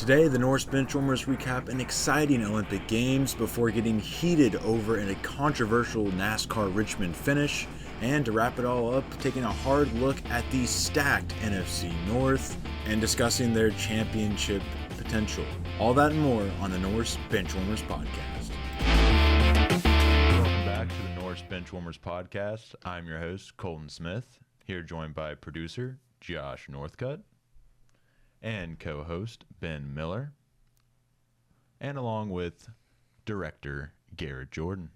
Today, the Norse Benchwarmers recap an exciting Olympic Games before getting heated over in a controversial NASCAR Richmond finish. And to wrap it all up, taking a hard look at the stacked NFC North and discussing their championship potential. All that and more on the Norse Benchwarmers podcast. Welcome back to the Norse Benchwarmers podcast. I'm your host, Colton Smith, here joined by producer Josh Northcutt and co-host Ben Miller, and along with director Garrett Jordan.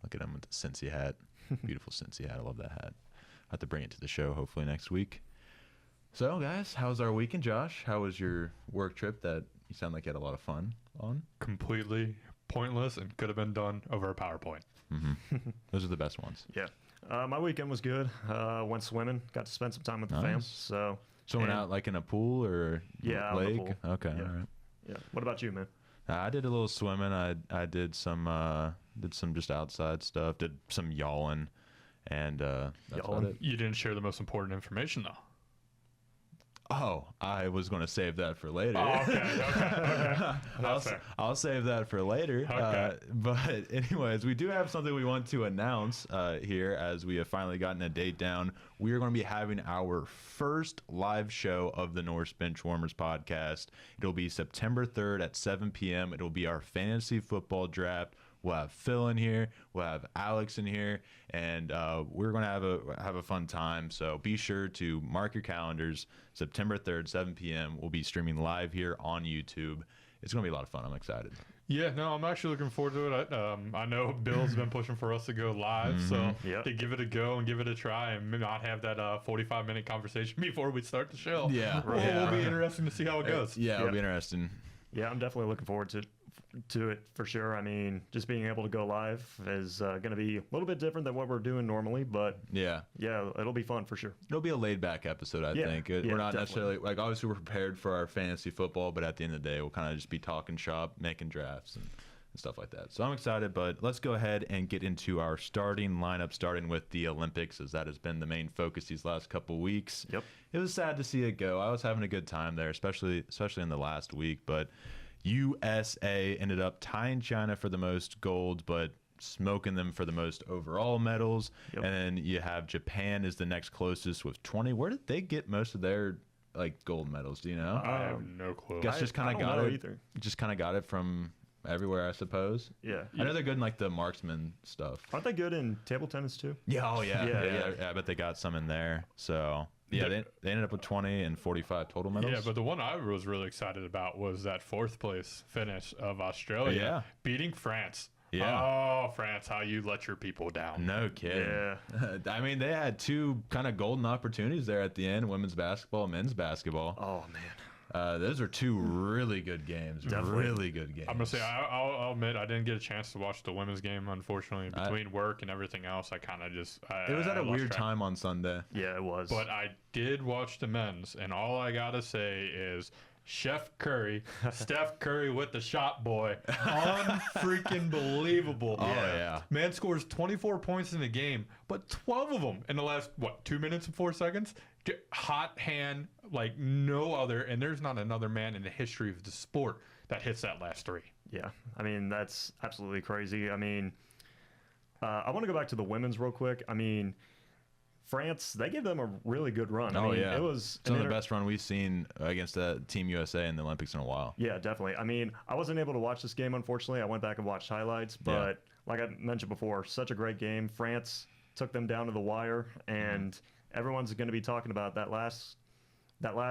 Look at him with the Cincy hat. Beautiful Cincy hat. I love that hat. I'll have to bring it to the show hopefully next week. So, guys, how's our weekend, Josh? How was your work trip that you sound like you had a lot of fun on? Completely pointless and could have been done over a PowerPoint. Mm-hmm. Those are the best ones. Yeah. My weekend was good. Went swimming. Got to spend some time with the fam. So swimming out like in a pool or yeah, lake? In the pool. Okay, yeah. all right. Yeah. What about you, man? I did a little swimming. I did some just outside stuff. Did some yawling, and that's about it. You didn't share the most important information, though. Oh, I was going to save that for later. Oh, okay. I'll save that for later. Okay. But anyways, we do have something we want to announce here as we have finally gotten a date down. We are going to be having our first live show of the Norse Benchwarmers podcast. It'll be September 3rd at 7 p.m. It'll be our fantasy football draft. We'll have Phil in here. We'll have Alex in here, and we're going to have a fun time. So be sure to mark your calendars. September 3rd, 7 p.m. We'll be streaming live here on YouTube. It's going to be a lot of fun. I'm excited. Yeah, no, I'm actually looking forward to it. I know Bill's been pushing for us to go live, so to give it a go and give it a try and not have that 45-minute conversation before we start the show. Yeah. It'll be interesting to see how it goes. Yeah, it'll be interesting. Yeah, I'm definitely looking forward to it for sure. I mean, just being able to go live is going to be a little bit different than what we're doing normally, but yeah, it'll be fun for sure. It'll be a laid-back episode, I think. We're not necessarily, like, obviously we're prepared for our fantasy football, but at the end of the day, we'll kind of just be talking shop, making drafts and stuff like that. So I'm excited, but let's go ahead and get into our starting lineup, starting with the Olympics, as that has been the main focus these last couple weeks. Yep. It was sad to see it go. I was having a good time there, especially in the last week, but USA ended up tying China for the most gold, but smoking them for the most overall medals. Yep. And then you have Japan is the next closest with 20. Where did they get most of their gold medals? Do you know? I have no clue. Guess just kind of got it. Either. Just kind of got it from everywhere, I suppose. Yeah. I know they're good in the marksman stuff. Aren't they good in table tennis too? Yeah. Oh yeah. Yeah. I bet they got some in there. So. Yeah, they ended up with 20 and 45 total medals. Yeah, but the one I was really excited about was that fourth place finish of Australia beating France. Yeah. Oh, France, how you let your people down. No kidding. Yeah. I mean, they had two kind of golden opportunities there at the end, women's basketball, men's basketball. Oh, man. Those are two really good games. Definitely. Really good games. I'm going to say, I'll admit, I didn't get a chance to watch the women's game, unfortunately. Between work and everything else, I kind of just... It was at a weird time on Sunday. Yeah, it was. But I did watch the men's, and all I got to say is... Chef Curry, Steph Curry with the shot boy. Unfreaking believable. Oh, yeah. Man scores 24 points in the game, but 12 of them in the last, 2 minutes and 4 seconds? Hot hand like no other, and there's not another man in the history of the sport that hits that last three. Yeah, I mean, that's absolutely crazy. I mean, I want to go back to the women's real quick. I mean, France, they gave them a really good run. I mean, it was some of the best run we've seen against Team USA in the Olympics in a while. Yeah, definitely. I mean, I wasn't able to watch this game, unfortunately. I went back and watched highlights, but like I mentioned before, such a great game. France took them down to the wire, and everyone's going to be talking about that last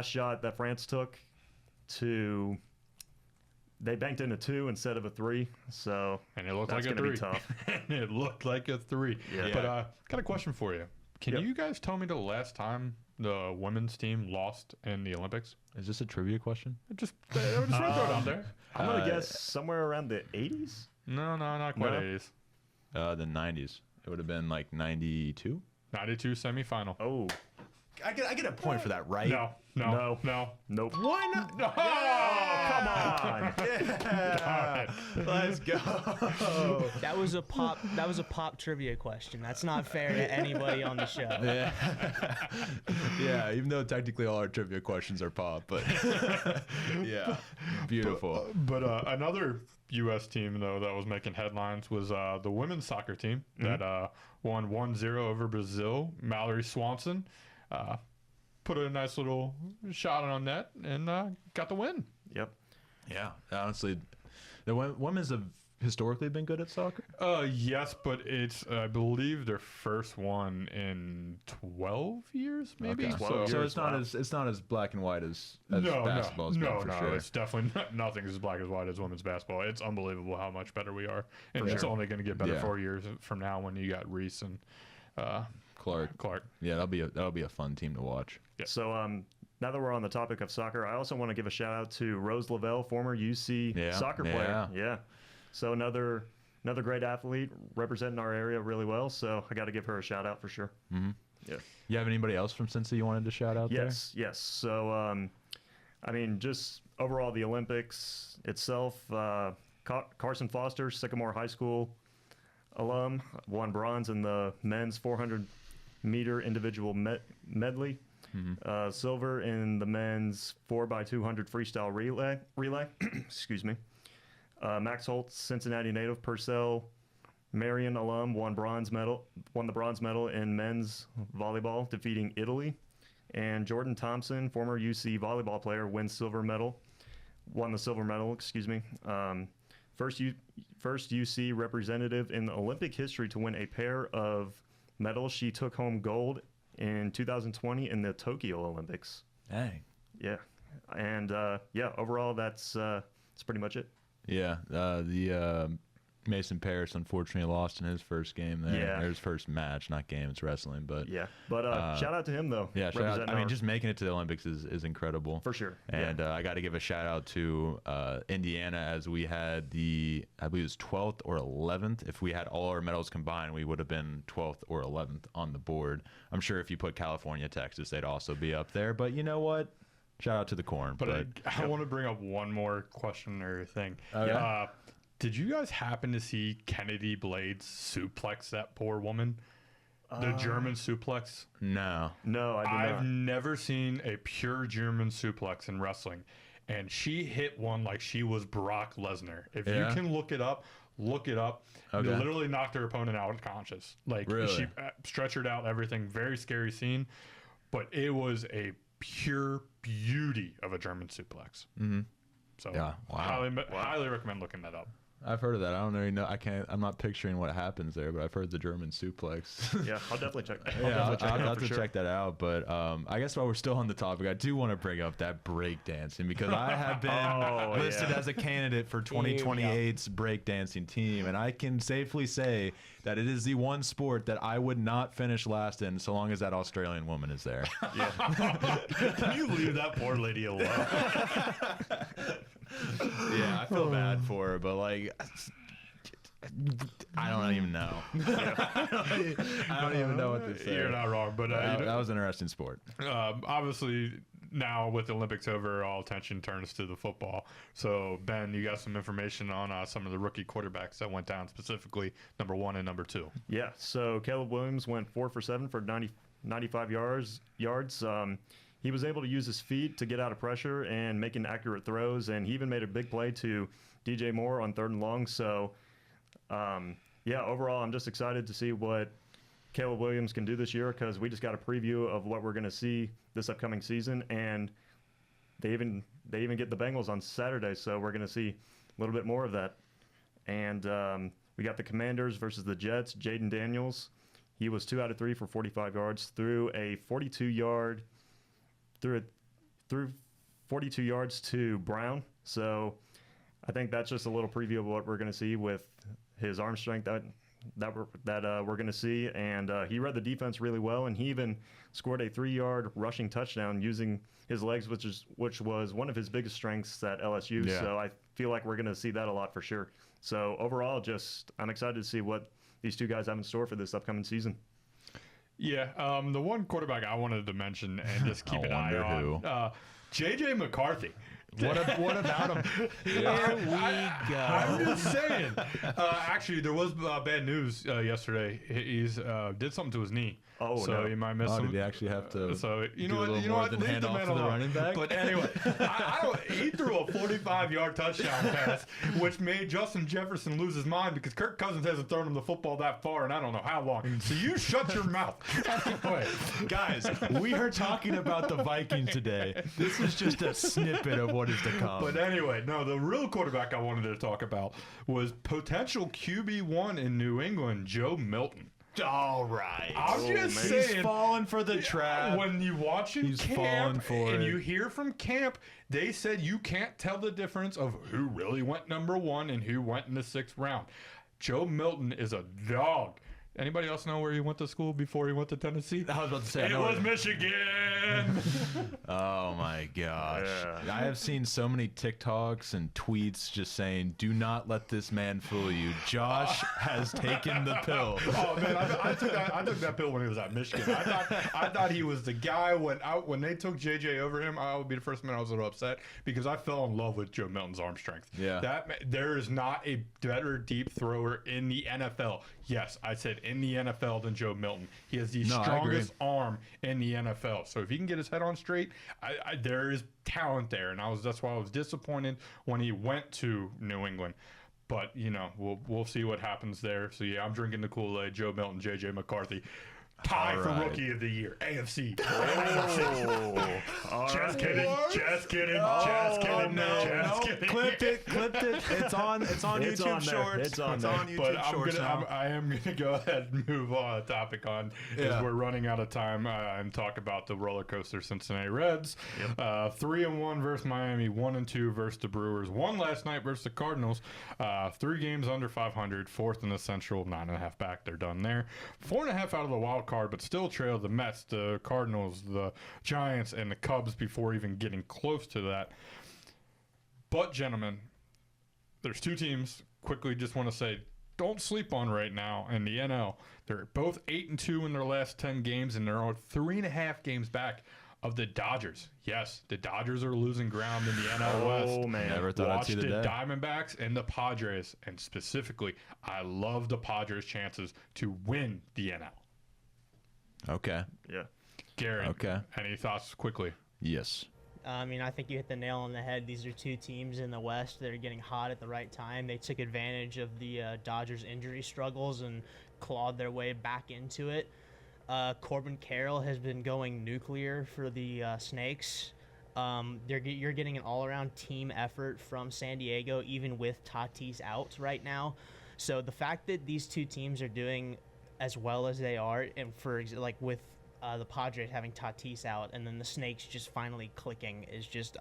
shot that France took they banked in a 2 instead of a 3, and it looked that's like a 3. Be tough. And it looked like a 3. Yeah. But got a question for you. Can you guys tell me the last time the women's team lost in the Olympics? Is this a trivia question? Just throw it out there. I'm going to guess somewhere around the 80s? No, not quite 80s. The 90s. It would have been like 92? 92 semifinal. Oh. I get a point for that, right? No. Nope. Why not? No. Oh, Come on. Yeah. Let's go. That was a pop trivia question. That's not fair to anybody on the show. Yeah. Yeah, even though technically all our trivia questions are pop, but yeah, beautiful. But another U.S. team, though, that was making headlines was the women's soccer team that won 1-0 over Brazil. Mallory Swanson put a nice little shot on net and got the win. Yep. Yeah, honestly, the women's have historically been good at soccer. Yes, but it's I believe their first one in 12 years, maybe. Okay. 12 So years, it's not as black and white as No, basketball has been for sure. it's definitely nothing as black as white as women's basketball. It's unbelievable how much better we are, and it's only going to get better Yeah. 4 years from now when you got Reese and Clark. Yeah, that'll be a fun team to watch. So now that we're on the topic of soccer, I also want to give a shout out to Rose Lavelle, former UC soccer player. Yeah. So another great athlete representing our area really well. So I got to give her a shout out for sure. Mm-hmm. Yeah. You have anybody else from Cincy you wanted to shout out Yes. So I mean, just overall the Olympics itself. Carson Foster, Sycamore High School alum, won bronze in the men's 400-meter individual medley. Mm-hmm. Silver in the men's 4x200 freestyle relay. Excuse me. Max Holt, Cincinnati native, Purcell, Marion alum, won the bronze medal in men's volleyball, defeating Italy. And Jordan Thompson, former UC volleyball player, won the silver medal. Excuse me. First UC representative in the Olympic history to win a pair of medals. She took home gold in 2020 in the Tokyo Olympics. Dang. Yeah, and overall that's pretty much it. Yeah, the Mason Parris unfortunately lost in his first game there. Yeah. Or his first match, not game, it's wrestling. But Yeah, but shout out to him though. yeah, shout out. representing I mean, our- just making it to the Olympics is incredible. for sure. And I got to give a shout out to Indiana, as we had I believe it was 12th or 11th. If we had all our medals combined, we would have been 12th or 11th on the board. I'm sure if you put California, Texas, they'd also be up there. But you know what? Shout out to the corn. But I want to bring up one more question or thing. yeah? Did you guys happen to see Kennedy Blades suplex that poor woman? The German suplex? No. No, I did I've not. never seen a pure German suplex in wrestling. And she hit one like she was Brock Lesnar. If Yeah? you can look it up. Okay. Literally knocked her opponent out unconscious. Like Really? she stretchered out everything. Very scary scene. But it was a pure beauty of a German suplex. Mm-hmm. So Yeah. Wow. highly recommend looking that up. I've heard of that. I don't really know. I'm not picturing what happens there, but I've heard the German suplex. Yeah, I'll definitely check. I'll that out have for to sure. check that out. But I guess while we're still on the topic, I do want to bring up that breakdancing because I have been listed as a candidate for 2028's breakdancing team, and I can safely say that it is the one sport that I would not finish last in so long as that Australian woman is there. Can you leave that poor lady alone? Yeah, I feel bad for her, but like, I don't even know. I don't even know what to say. You're not wrong, but That was an interesting sport. obviously now with the Olympics over, all attention turns to the football. So Ben, you got some information on some of the rookie quarterbacks that went down, specifically number 1 and number 2. Yeah, so Caleb Williams went 4 for 7 for 95 yards. He was able to use his feet to get out of pressure and making accurate throws, and he even made a big play to DJ Moore on 3rd and long. So, overall, I'm just excited to see what Caleb Williams can do this year because we just got a preview of what we're going to see this upcoming season, and they even get the Bengals on Saturday, so we're going to see a little bit more of that. And we got the Commanders versus the Jets. Jaden Daniels, he was 2 out of 3 for 45 yards, threw 42 yards to Brown. So I think that's just a little preview of what we're going to see with his arm strength that we're going to see. And he read the defense really well, and he even scored a 3-yard rushing touchdown using his legs, which was one of his biggest strengths at LSU. Yeah. So I feel like we're going to see that a lot for sure. So overall, I'm excited to see what these two guys have in store for this upcoming season. Yeah, the one quarterback I wanted to mention and just keep an eye wonder on, who. J.J. McCarthy. What about him? Here we go. I'm just saying. Actually, there was bad news yesterday. He's did something to his knee. Oh, so no. he might miss Oh, some. did he actually have to? So you do know a what? little You know more what? than Leave hand the off man to the alone. running back? But anyway, I don't. He threw a 45-yard touchdown pass, which made Justin Jefferson lose his mind because Kirk Cousins hasn't thrown him the football that far, and I don't know how long. So you shut your mouth. Anyway, Guys, we are talking about the Vikings today. This is just a snippet of what is to come. but anyway, no. The real quarterback I wanted to talk about was potential QB1 in New England, Joe Milton. all right. I'm just He's saying. falling for the trap. When you watch him He's falling camp for and it. you hear from camp, they said you can't tell the difference of who really went number 1 and who went in the 6th round. Joe Milton is a dog. Anybody else know where he went to school before he went to Tennessee? I was about to say, I It know was it. Michigan. Oh my gosh. Yeah. I have seen so many TikToks and tweets just saying, do not let this man fool you. Josh has taken the pill. Oh man, I took that pill when he was at Michigan. I thought he was the guy when they took JJ over him. I would be the first man I was a little upset because I fell in love with Joe Milton's arm strength. Yeah. There is not a better deep thrower in the NFL. Yes, I said in the NFL than Joe Milton. He has the No, I strongest agree. arm in the NFL. So if he can get his head on straight, there is talent there, and that's why I was disappointed when he went to New England. But we'll see what happens there. So yeah, I'm drinking the Kool-Aid. Joe Milton, JJ McCarthy, tie All for right. Rookie of the Year, AFC. Oh, all Just right. kidding. Just kidding. Just kidding. Just kidding. Clipped it. It's on It's YouTube on there. Shorts. It's on there. YouTube But Shorts now. I am gonna go ahead and move on topic on Yeah. as we're running out of time and talk about the roller coaster Cincinnati Reds. 3-1 versus Miami, 1-2 versus the Brewers. Won last night versus the Cardinals. 3 games under 500, 4th in the Central, 9.5 back. They're done there. 4.5 out of the wild card, but still trail the Mets, the Cardinals, the Giants, and the Cubs before even getting close to that. But gentlemen, there's 2 teams. Quickly, just want to say, don't sleep on right now in the NL. They're both 8-2 in their last 10 games, and they're 3.5 games back of the Dodgers. Yes, the Dodgers are losing ground in the NL West. Oh, man. Never thought I'd Watch see the the day. Diamondbacks and the Padres, and specifically, I love the Padres' chances to win the NL. Okay. Yeah. Garrett, Okay. any thoughts quickly? Yes. I mean, I think you hit the nail on the head. These are 2 teams in the West that are getting hot at the right time. They took advantage of the Dodgers' injury struggles and clawed their way back into it. Corbin Carroll has been going nuclear for the Snakes. You're getting an all-around team effort from San Diego, even with Tatis out right now. So the fact that these 2 teams are doing as well as they are, and with the Padres having Tatis out, and then the Snakes just finally clicking is just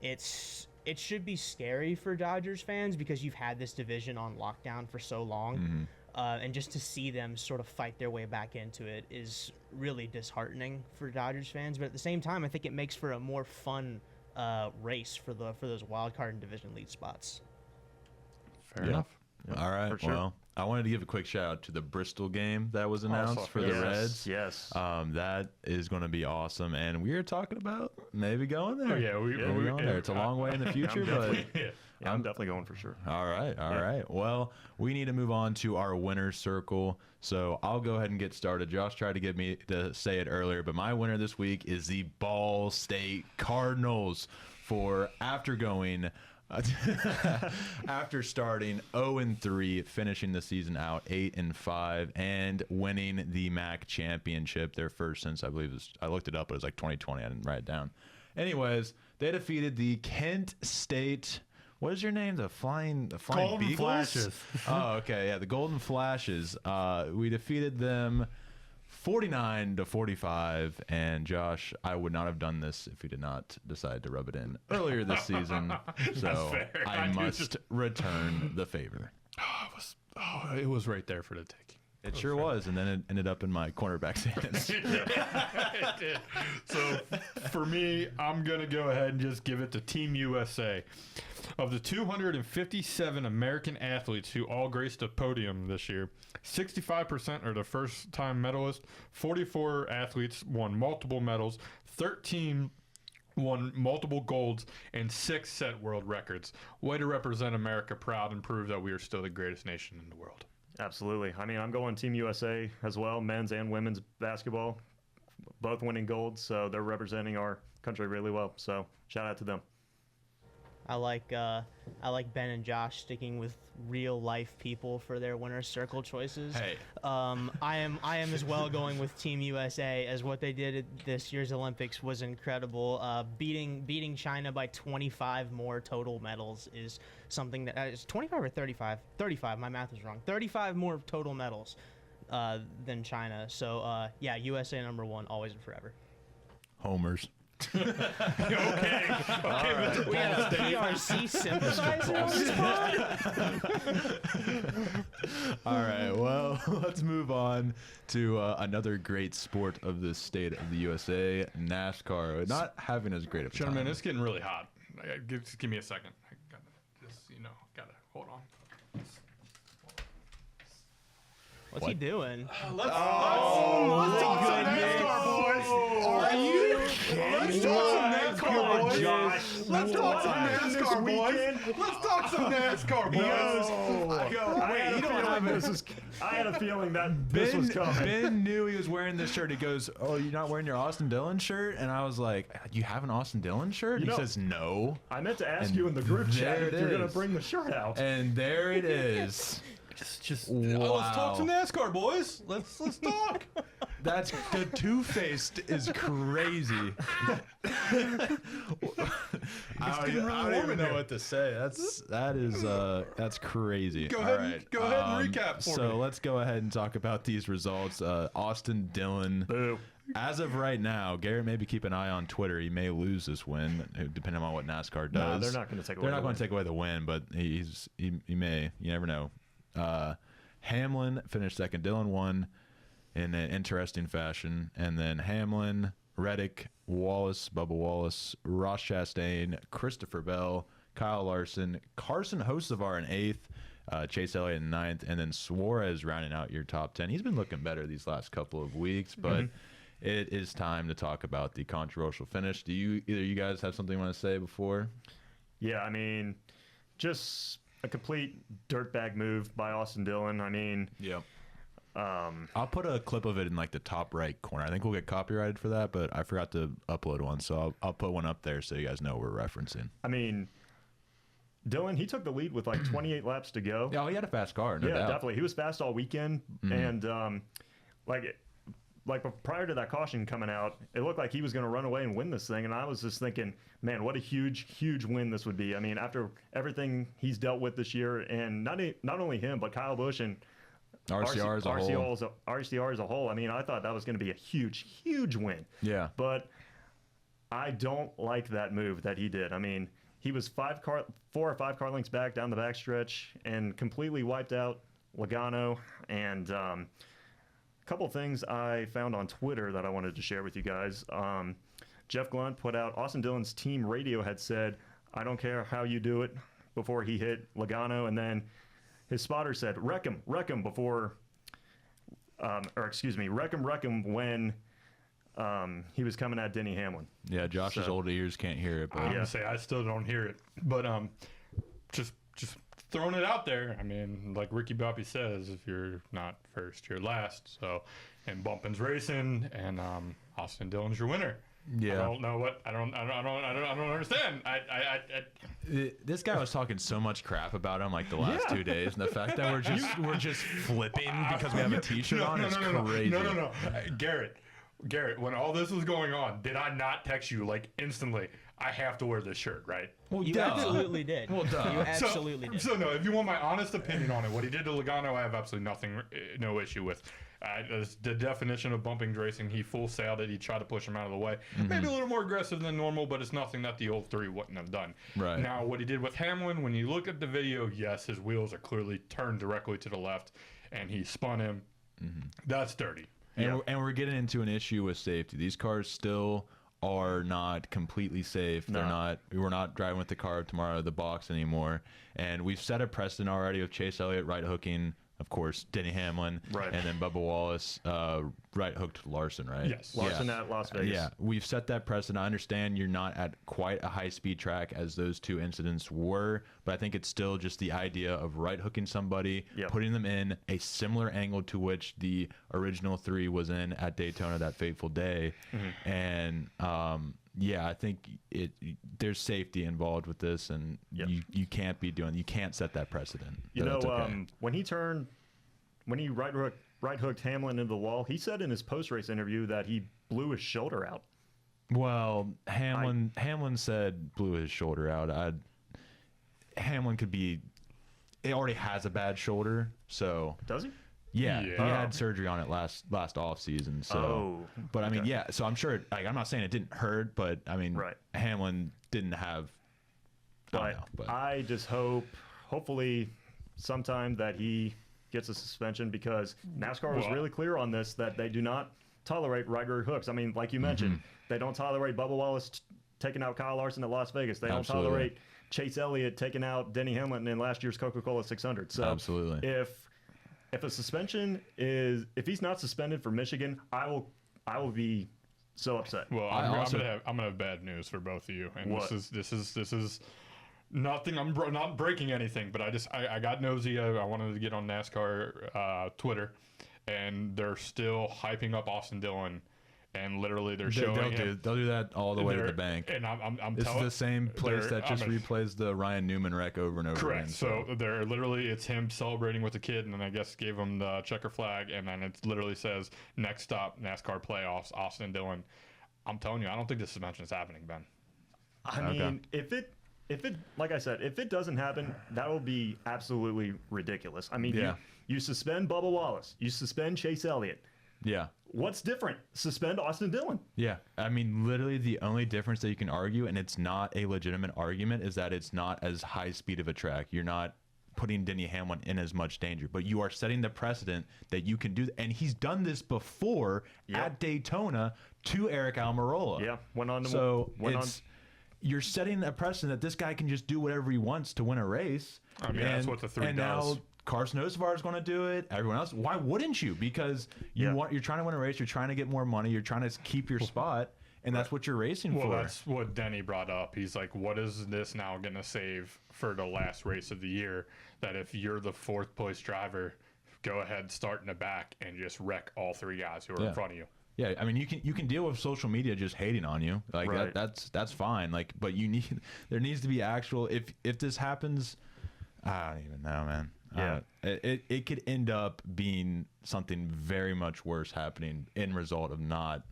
it should be scary for Dodgers fans because you've had this division on lockdown for so long, and just to see them sort of fight their way back into it is really disheartening for Dodgers fans. But at the same time, I think it makes for a more fun race for those wild card and division lead spots. Fair Yeah. enough. All right. for sure. Well, I wanted to give a quick shout out to the Bristol game that was announced for the Yes, Reds. yes. That is going to be awesome, and we are talking about maybe going there. Oh, yeah, Maybe going there. It's a long way in the future, but Yeah, I'm definitely going for sure. all right. Well, we need to move on to our winner's circle. So I'll go ahead and get started. Josh tried to get me to say it earlier, but my winner this week is the Ball State Cardinals for after starting 0-3, finishing the season out 8-5, and winning the MAC championship, their first since I looked it up, but it was like 2020. I didn't write it down. Anyways, they defeated the Kent State. What is your name? The Flying Golden Beagles? Flashes. Oh, okay. Yeah, the Golden Flashes. We defeated them 49-45, and Josh, I would not have done this if you did not decide to rub it in earlier this season. So fair. I I do must return the favor. It was right there for the taking. It sure was, and then it ended up in my cornerback's hands. It did. So for me, I'm going to go ahead and just give it to Team USA. Of the 257 American athletes who all graced a podium this year, 65% are the first-time medalists. 44 athletes won multiple medals. 13 won multiple golds and 6 set world records. Way to represent America proud and prove that we are still the greatest nation in the world. Absolutely. I mean, I'm going Team USA as well, men's and women's basketball, both winning gold, so they're representing our country really well. So shout out to them. I like Ben and Josh sticking with real life people for their winner's circle choices. Hey. I am as well going with Team USA, as what they did at this year's Olympics was incredible. Beating China by 25 more total medals is something that is 25 or 35. 35. My math was wrong. 35 more total medals than China. So yeah, USA #1, always and forever. Homers. Okay. We had a PRC sympathizer on this pod? All right, well, let's move on to another great sport of the state of the USA, NASCAR. Not having as great of a time. Gentlemen, it's getting really hot. Just give me a second. I gotta gotta hold on. What's he doing? Let's talk some NASCAR, boys. Are you kidding? Let's talk some NASCAR, boys. Let's talk some NASCAR, boys. Let's talk some NASCAR, boys. I had a feeling that this was coming. Ben knew he was wearing this shirt. He goes, "Oh, you're not wearing your Austin Dillon shirt?" And I was like, "You have an Austin Dillon shirt?" And he says, "No." I meant to ask you in the group chat if you're going to bring the shirt out. And there it is. Wow. Let's talk some NASCAR, boys. Let's talk. That's the two-faced is crazy. I don't even know what to say. That's crazy. Go ahead and recap for me. So let's go ahead and talk about these results. Austin Dillon. Boo. As of right now, Garrett, maybe keep an eye on Twitter. He may lose this win, depending on what NASCAR does. No, they're not going to take away. They're not going to take away the win, but he may. You never know. Hamlin finished second. Dillon won in an interesting fashion, and then Hamlin, Reddick, Wallace, Bubba Wallace, Ross Chastain, Christopher Bell, Kyle Larson, Carson Hocevar in 8th, Chase Elliott in 9th, and then Suarez rounding out your top 10. He's been looking better these last couple of weeks, but it is time to talk about the controversial finish. Do either you guys have something you want to say before? Yeah, I mean, just a complete dirtbag move by Austin Dillon. I mean, yeah. I'll put a clip of it in like the top right corner. I think we'll get copyrighted for that, but I forgot to upload one, so I'll put one up there so you guys know what we're referencing. I mean, Dillon, he took the lead with like 28 laps to go. Yeah, he had a fast car, no doubt. Definitely. He was fast all weekend, and prior to that caution coming out, it looked like he was going to run away and win this thing, and I was just thinking, man, what a huge win this would be. I mean, after everything he's dealt with this year, and not only him, but Kyle Busch and RCR as a whole. RCR as a whole. I mean, I thought that was going to be a huge win. Yeah. But I don't like that move that he did. I mean, he was 4 or 5 car lengths back down the backstretch and completely wiped out Logano. And a couple things I found on Twitter that I wanted to share with you guys. Jeff Glunt put out Austin Dillon's team radio had said, "I don't care how you do it," before he hit Logano, and then his spotter said, wreck him before, wreck him when he was coming at Denny Hamlin. Yeah, Josh's old ears can't hear it. But I'm gonna say I still don't hear it, but just throwing it out there. I mean, like Ricky Bobby says, if you're not first, you're last. So, and Bumpin's racing, and Austin Dillon's your winner. Yeah. I don't know what I don't understand. This guy was talking so much crap about him like the last 2 days, and the fact that we're just flipping because we have a T-shirt on is crazy. No. Garrett, when all this was going on, did I not text you like instantly? I have to wear this shirt, right? Well, You absolutely did. Well, duh. You absolutely did. So no, if you want my honest opinion on it, what he did to Logano, I have absolutely no issue with. The definition of bumping racing, he full sailed it. He tried to push him out of the way. Maybe a little more aggressive than normal, but it's nothing that the old 3 wouldn't have done. Right. Now, what he did with Hamlin, when you look at the video, yes, his wheels are clearly turned directly to the left, and he spun him. That's dirty. And we're getting into an issue with safety. These cars still are not completely safe. No. We're not driving with the car tomorrow to the box anymore. And we've set a precedent already of Chase Elliott right hooking of course, Denny Hamlin, Right. and then Bubba Wallace right hooked Larson, right? Yes. Larson at Las Vegas. Yeah, we've set that precedent. I understand you're not at quite a high-speed track as those two incidents were, but I think it's still just the idea of right hooking somebody, Yep. putting them in a similar angle to which the original 3 was in at Daytona that fateful day, and yeah, I think there's safety involved with this, and Yep. you can't set that precedent. You that know, it's okay. when he right hooked Hamlin into the wall, he said in his post race interview that he blew his shoulder out. Well, Hamlin said blew his shoulder out. Hamlin could be. He already has a bad shoulder, so Does he? yeah, Yeah. he had surgery on it last off season. So, Oh, but I mean, okay. yeah. So I'm sure. Like, I'm not saying it didn't hurt, but I mean, Right. Hamlin didn't have. I don't know, but I just hopefully, sometime that he gets a suspension, because NASCAR was Well- really clear on this, that they do not tolerate right rear hooks. I mean, like you mentioned, Mm-hmm. they don't tolerate Bubba Wallace taking out Kyle Larson at Las Vegas. They don't Absolutely. tolerate Chase Elliott taking out Denny Hamlin in last year's Coca-Cola 600. So Absolutely. if a suspension if he's not suspended for Michigan, I will be so upset. Well, I I'm also- gonna have bad news for both of you, and What? this is nothing. I'm not breaking anything, but I got nosy. I wanted to get on NASCAR Twitter, and they're still hyping up Austin Dillon, and literally they're showing him. they'll do that all the way to the they're- bank. And I'm This is telling the same place they're- that just I'm gonna- replays the Ryan Newman wreck over and over Correct. again. So they're literally, it's him celebrating with the kid, and then I guess gave him the checker flag, and then it literally says next stop NASCAR playoffs, Austin Dillon. I'm telling you, I don't think the suspension is happening, Ben. I mean, if it like I said, if it doesn't happen, that will be absolutely ridiculous. I mean, Yeah. you suspend Bubba Wallace, you suspend Chase Elliott. yeah. What's different? Suspend Austin Dillon. Yeah, I mean, literally the only difference that you can argue, and it's not a legitimate argument, is that it's not as high speed of a track. You're not putting Denny Hamlin in as much danger, but you are setting the precedent that you can do, and he's done this before at Daytona to Eric Almirola. Yeah, went on to So went on. you're setting a precedent that this guy can just do whatever he wants to win a race. I mean, that's what the 3 and does. now Carson Hocevar is going to do it. Everyone else, why wouldn't you? Because you're trying to win a race. You're trying to get more money. You're trying to keep your spot, and that's what you're racing Well, for. that's what Denny brought up. He's like, what is this now going to save for the last race of the year? That if you're the 4th place driver, go ahead, start in the back, and just wreck all 3 guys who are in front of you. Yeah, I mean, you can deal with social media just hating on you, like Right. that's fine. Like, but there needs to be actual. If this happens, I don't even know, man. Yeah. It could end up being something very much worse happening in result of not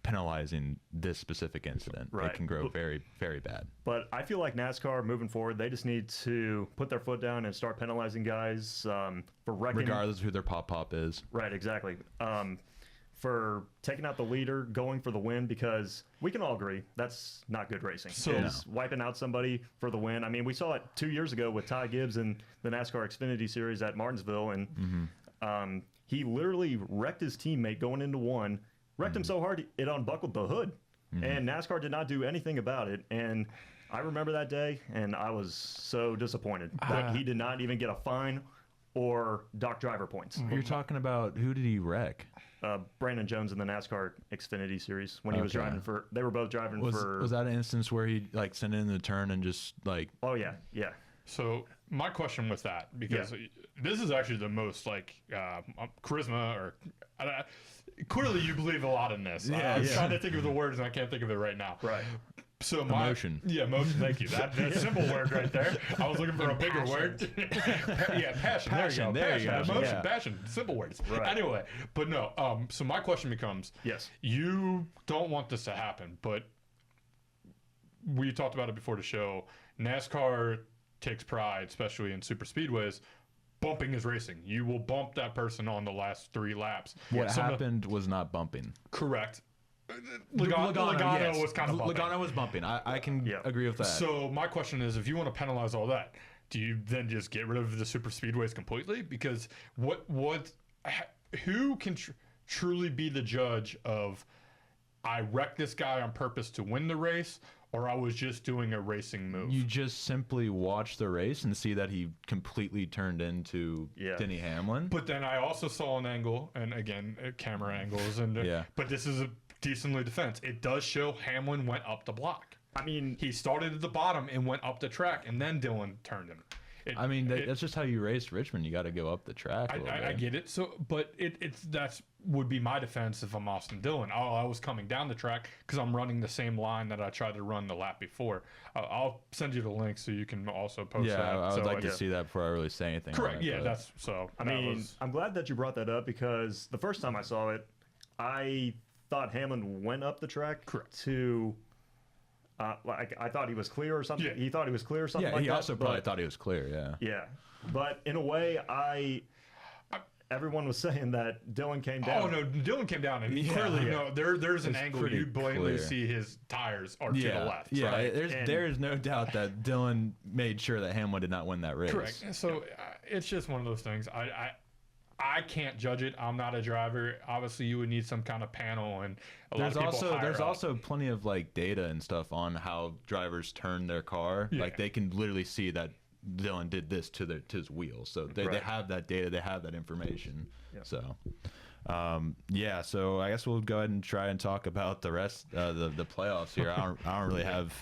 penalizing this specific incident. Right. It can grow very, very bad. But I feel like NASCAR moving forward, they just need to put their foot down and start penalizing guys for wrecking. Regardless of who their pop is. Right, exactly. For taking out the leader, going for the win, because we can all agree that's not good racing. So- Is wiping out somebody for the win. I mean, we saw it 2 years ago with Ty Gibbs in the NASCAR Xfinity Series at Martinsville, and he literally wrecked his teammate going into one, wrecked him so hard it unbuckled the hood, and NASCAR did not do anything about it. And I remember that day, and I was so disappointed that he did not even get a fine or dock driver points. You're talking about who did he wreck? Brandon Jones in the NASCAR Xfinity Series when he was Okay. driving for. They were both driving Was for. that an instance where he like sent it in the turn and just like Oh yeah, yeah. So my question with that, because this is actually the most like charisma, or clearly you believe a lot in this. I'm trying to think of the words and I can't think of it right now. Right. So Emotion. emotion. Thank you. That simple word right there. I was looking for a bigger word. Passion. Passion, There there you you go. go. Emotion, Yeah. passion. Simple words. Right. Anyway, but no. So my question becomes: Yes. you don't want this to happen, but we talked about it before the show. NASCAR takes pride, especially in super speedways. Bumping is racing. You will bump that person on the last 3 laps. what Some of- happened was not bumping. Correct. Logano yes. was kind of bumping. Logano was bumping. I can Yeah. agree with that. So my question is, if you want to penalize all that, do you then just get rid of the super speedways completely? Because who can truly be the judge of I wrecked this guy on purpose to win the race, or I was just doing a racing move. You just simply watch the race and see that he completely turned into Denny Hamlin. But then I also saw an angle, and again, camera angles, and but this is a decently defense. It does show Hamlin went up the block. I mean, He started at the bottom and went up the track, and then Dillon turned him. That's just how you race Richmond. You got to go up the track a little bit. I get it. So, but that's would be my defense if I'm Austin Dillon. I was coming down the track because I'm running the same line that I tried to run the lap before. I'll send you the link so you can also post that. I would like to see that before I really say anything. Correct. On it, Yeah, but- that's so. I mean, I'm glad that you brought that up because the first time I saw it, I thought Hamlin went up the track to. Like I thought he was clear or something. Yeah. He thought he was clear or something. Yeah, like he that, also probably thought he was clear. Yeah. Yeah, but in a way, everyone was saying that Dillon came down. Oh no, Dillon came down and clearly no. There's an angle pretty you blatantly clear. see his tires are to the left. Yeah, right? there's no doubt that Dillon made sure that Hamlin did not win that race. Correct. So it's just one of those things. I can't judge it. I'm not a driver. Obviously, you would need some kind of panel, and There's also plenty of like data and stuff on how drivers turn their car. Yeah. Like they can literally see that Dillon did this to his wheels, so they have that data, they have that information. Yeah. So so I guess we'll go ahead and try and talk about the rest the playoffs here. I don't really have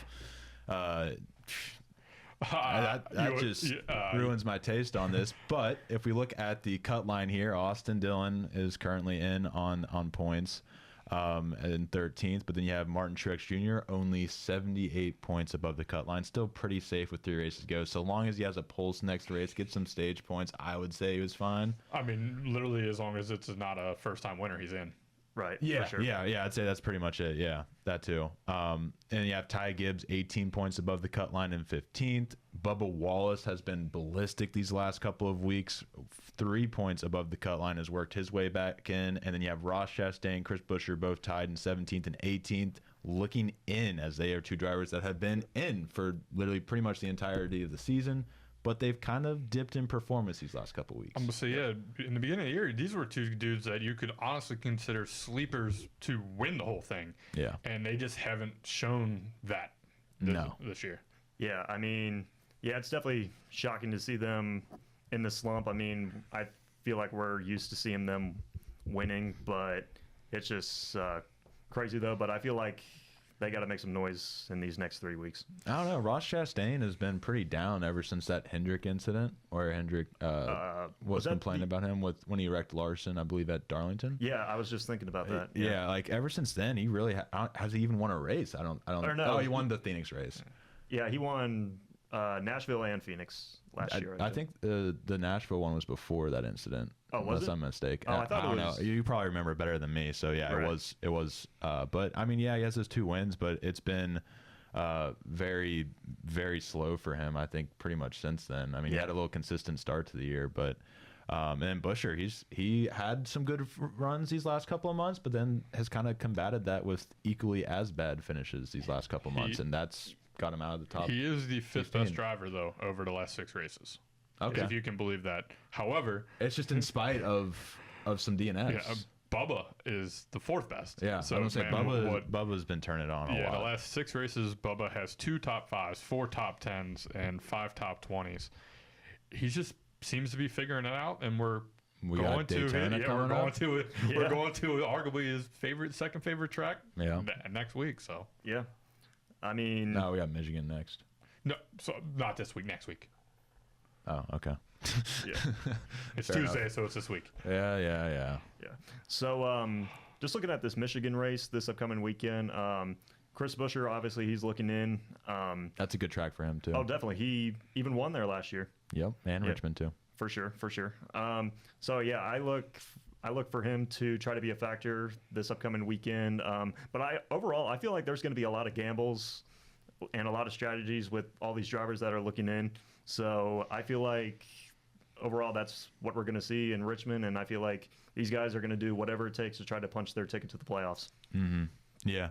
that just ruins my taste on this. But if we look at the cut line here, Austin Dillon is currently in on points in 13th, but then you have Martin Truex Jr. only 78 points above the cut line. Still pretty safe with 3 races to go. So long as he has a pulse next race, get some stage points, I would say he was fine. I mean, literally, as long as it's not a first-time winner, he's in. Right. Yeah, for sure. yeah. I'd say that's pretty much it. Yeah, that too. And you have Ty Gibbs, 18 points above the cut line in 15th. Bubba Wallace has been ballistic these last couple of weeks. 3 points above the cut line, has worked his way back in. And then you have Ross Chastain, Chris Buescher, both tied in 17th and 18th, looking in, as they are 2 drivers that have been in for literally pretty much the entirety of the season. But they've kind of dipped in performance these last couple weeks. I'm gonna say, in the beginning of the year, these were 2 dudes that you could honestly consider sleepers to win the whole thing. Yeah. And they just haven't shown that this year. Yeah, I mean, it's definitely shocking to see them in the slump. I mean, I feel like we're used to seeing them winning, but it's just crazy though. But I feel like they got to make some noise in these next 3 weeks. I don't know. Ross Chastain has been pretty down ever since that Hendrick incident, where Hendrick was complaining about him when he wrecked Larson, I believe, at Darlington. Yeah, I was just thinking about that. Yeah, like ever since then, he really has he even won a race? I don't. Or no, oh, he won the Phoenix race. Yeah, he won Nashville and Phoenix last year. I think the Nashville one was before that incident. Oh, was unless it? I'm mistaken. Oh, I thought don't it was. know. You probably remember better than me. So yeah, Right. it was. But I mean, yeah, he has those 2 wins, but it's been very, very slow for him. I think pretty much since then. I mean, he had a little consistent start to the year, but. And then Buescher, he had some good runs these last couple of months, but then has kind of combated that with equally as bad finishes these last couple of months, and that's got him out of the top. He is the 5th 15. best driver, though, over the last 6 races. Okay. If you can believe that. However, It's just in spite of some DNS. yeah, Bubba is the 4th best. Yeah, So I'm gonna say man, Bubba's been turning it on a the lot. last 6 races, Bubba has 2 top 5s, 4 top 10s, and 5 top 20s. He just seems to be figuring it out, and we're We going got to Daytona we're coming going up. to it. We're going to arguably his second favorite track. Yeah. Next week. So Yeah. I mean, No, we got Michigan next. no, so not this week. Next week. Oh, okay. Yeah, it's Fair Tuesday, so it's this week. Yeah. yeah. So, just looking at this Michigan race this upcoming weekend, Chris Buescher, obviously, he's looking in. That's a good track for him too. Oh, definitely. He even won there last year. Yep, and Richmond too. For sure. So yeah, I look for him to try to be a factor this upcoming weekend. But overall, I feel like there's going to be a lot of gambles and a lot of strategies with all these drivers that are looking in. So I feel like overall that's what we're going to see in Richmond, and I feel like these guys are going to do whatever it takes to try to punch their ticket to the playoffs. Mm-hmm. Yeah,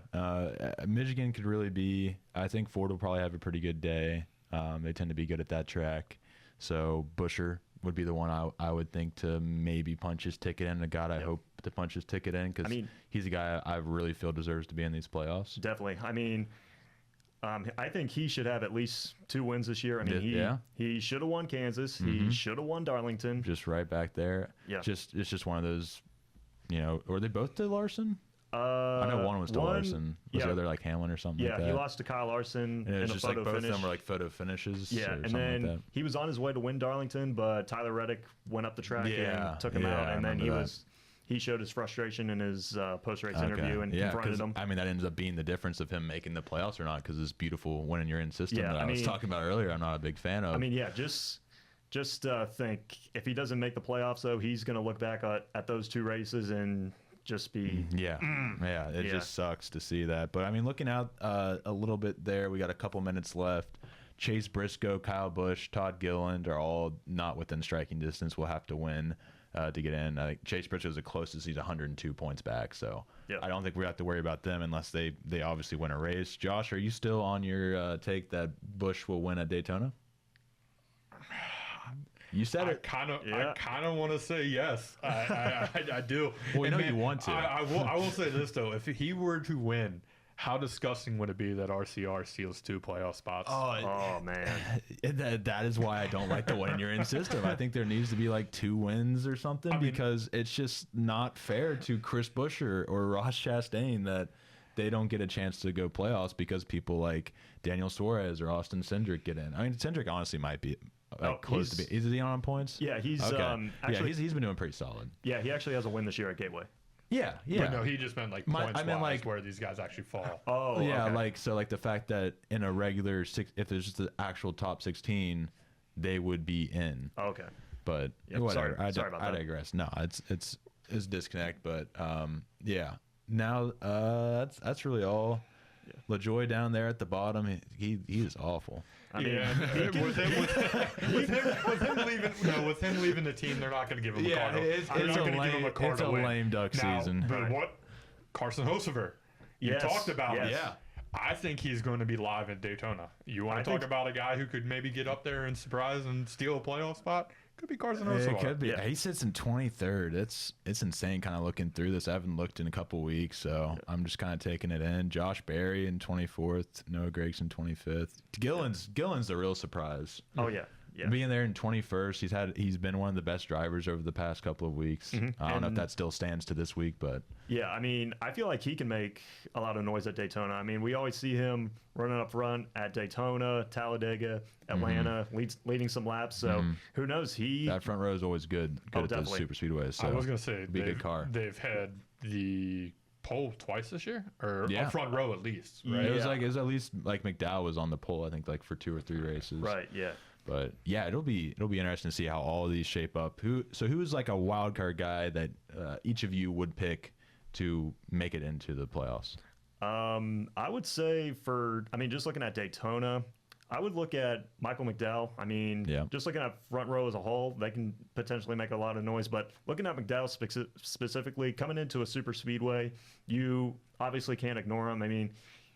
Michigan could really be. I think Ford will probably have a pretty good day. They tend to be good at that track. So Buescher would be the one I would think to maybe punch his ticket in. I hope to punch his ticket in because he's a guy I really feel deserves to be in these playoffs. Definitely. I mean, I think he should have at least 2 wins this year. I mean, Yeah. he should have won Kansas. He should have won Darlington. Just right back there. Yeah. It's just one of those, were they both to Larson? I know one was to Larson. Was the other like Hamlin or something like that? Yeah, he lost to Kyle Larson and it was in just a photo like both finish. of them were like photo finishes. Yeah, or and something then like that. he was on his way to win Darlington, but Tyler Reddick went up the track and took him out. I And then remember he showed his frustration in his post-race Okay. interview and confronted 'cause, him. I mean, that ends up being the difference of him making the playoffs or not, because this beautiful win in your in system Yeah, that I was mean- talking about earlier, I'm not a big fan of. I mean, yeah, just think if he doesn't make the playoffs, though, he's going to look back at those 2 races and just be it just sucks to see that. But I mean, looking out a little bit there, we got a couple minutes left. Chase Briscoe, Kyle Busch, Todd Gilliland are all not within striking distance. We'll have to win to get in. I think Chase Briscoe is the closest. He's 102 points back, so I don't think we have to worry about them unless they obviously win a race. Josh, are you still on your take that Busch will win at Daytona? You said I kind of want to say yes. I do. Well, we And know you want to. I will say this though: if he were to win, how disgusting would it be that RCR steals 2 playoff spots? Oh man, that is why I don't like the win you're in system. I think there needs to be like 2 wins or something, because it's just not fair to Chris Buescher or Ross Chastain that they don't get a chance to go playoffs because people like Daniel Suarez or Austin Cindric get in. I mean, Cindric honestly might be close to be. Is he on points? Yeah, he's okay. actually he's been doing pretty solid. Yeah, he actually has a win this year at Gateway. Yeah. But no, he just meant like points wise, where these guys actually fall. Oh, yeah, okay. like the fact that in a regular if there's just the actual top 16, they would be in. Oh, okay. But Yep, whatever. sorry about I that. digress. No, it's disconnect, but yeah. Now that's really all. Yeah. LaJoy down there at the bottom, he is awful. I mean, with him leaving the team, they're not going to give him a card. It's a lame duck season. But what? Carson Hocevar, you talked about it. Yeah. I think he's going to be live at Daytona. You want to talk about a guy who could maybe get up there and surprise and steal a playoff spot? Could be Carson Hocevar. It could be. Yeah. He sits in 23rd. It's insane kind of looking through this. I haven't looked in a couple weeks, so I'm just kind of taking it in. Josh Berry in 24th. Noah Gragson 25th. Gillen's the real surprise. Oh, yeah. Yeah. Being there in 21st, he's been one of the best drivers over the past couple of weeks. I don't know if that still stands to this week, but yeah, I mean, I feel like he can make a lot of noise at Daytona. I mean, we always see him running up front at Daytona, Talladega, Atlanta, leading some laps. So who knows? That front row is always good at those super speedways. So I was gonna say be a good car. They've had the pole twice this year, or a front row at least. Right? It was at least like McDowell was on the pole. I think like for 2 or 3 races. Right. Yeah. But yeah, it'll be interesting to see how all of these shape up. Who's like a wild card guy that each of you would pick to make it into the playoffs? I would say just looking at Daytona, I would look at Michael McDowell. I mean, just looking at front row as a whole, they can potentially make a lot of noise. But looking at McDowell specifically, coming into a super speedway, you obviously can't ignore him. I mean,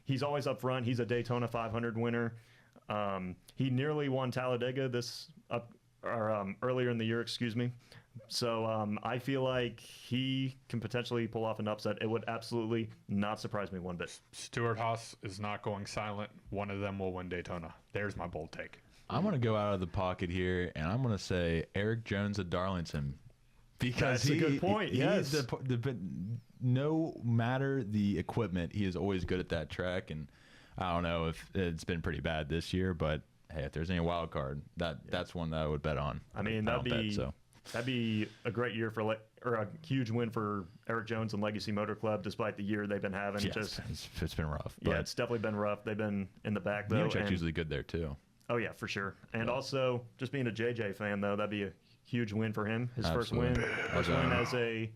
he's always up front. He's a Daytona 500 winner. He nearly won Talladega earlier in the year, excuse me. So I feel like he can potentially pull off an upset. It would absolutely not surprise me one bit. Stuart Haas is not going silent. One of them will win Daytona. There's my bold take. I'm going to go out of the pocket here, and I'm going to say Eric Jones at Darlington. Because that's a good point, yes. No matter the equipment, he is always good at that track, and I don't know if it's been pretty bad this year, but hey, if there's any wild card, that's one that I would bet on. I mean, that'd be a great year or a huge win for Eric Jones and Legacy Motor Club, despite the year they've been having. Yeah, it's been rough. Yeah, it's definitely been rough. They've been in the back though. Nemechek's usually good there too. Oh yeah, for sure. And also, just being a JJ fan though, that'd be a huge win for him. His first win as a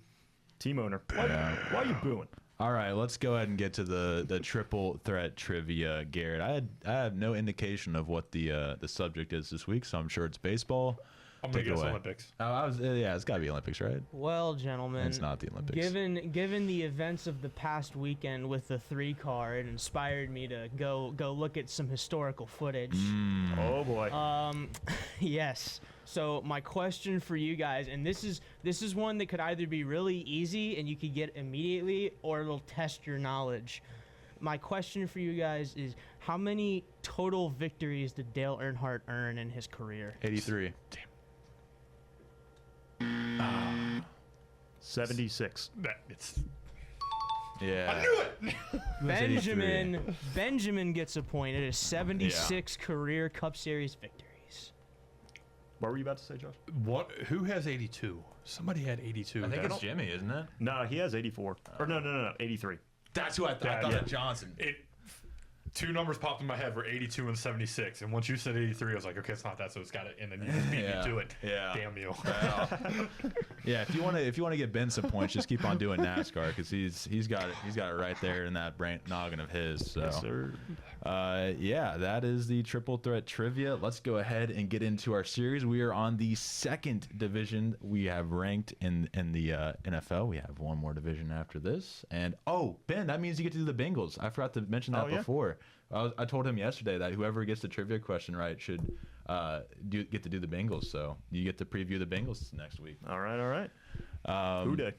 team owner. Why are you booing? All right, let's go ahead and get to the triple threat trivia, Garrett. I have no indication of what the subject is this week, so I'm sure it's baseball. I'm gonna guess Olympics. It's got to be Olympics, right? Well, gentlemen, it's not the Olympics. Given the events of the past weekend with the 3 car, it inspired me to go look at some historical footage. Oh boy. Yes. So my question for you guys, and this is one that could either be really easy and you could get immediately, or it'll test your knowledge. my question for you guys is, how many total victories did Dale Earnhardt earn in his career? 83. 76. Yeah. I knew it. Benjamin gets a point. It is 76 career Cup Series victories. What were you about to say, Josh? What? Who has 82? Somebody had 82. I think it's Jimmy, isn't it? No, he has 84. Or no, 83. That's who I thought. I thought it Johnson. Two numbers popped in my head were 82 and 76, and once you said 83, I was like, okay, it's not that, so it's got it, and then you just beat me to it. Yeah. Damn you. Yeah, if you want to get Ben some points, just keep on doing NASCAR because he's got it right there in that brain noggin of his. So, Yes, sir. yeah, that is the triple threat trivia. Let's go ahead and get into our series. We are on the second division we have ranked in the NFL. We have one more division after this, and Ben, that means you get to do the Bengals. I forgot to mention that before. I told him yesterday that whoever gets the trivia question right should get to do the Bengals. So you get to preview the Bengals next week. All right. Who day?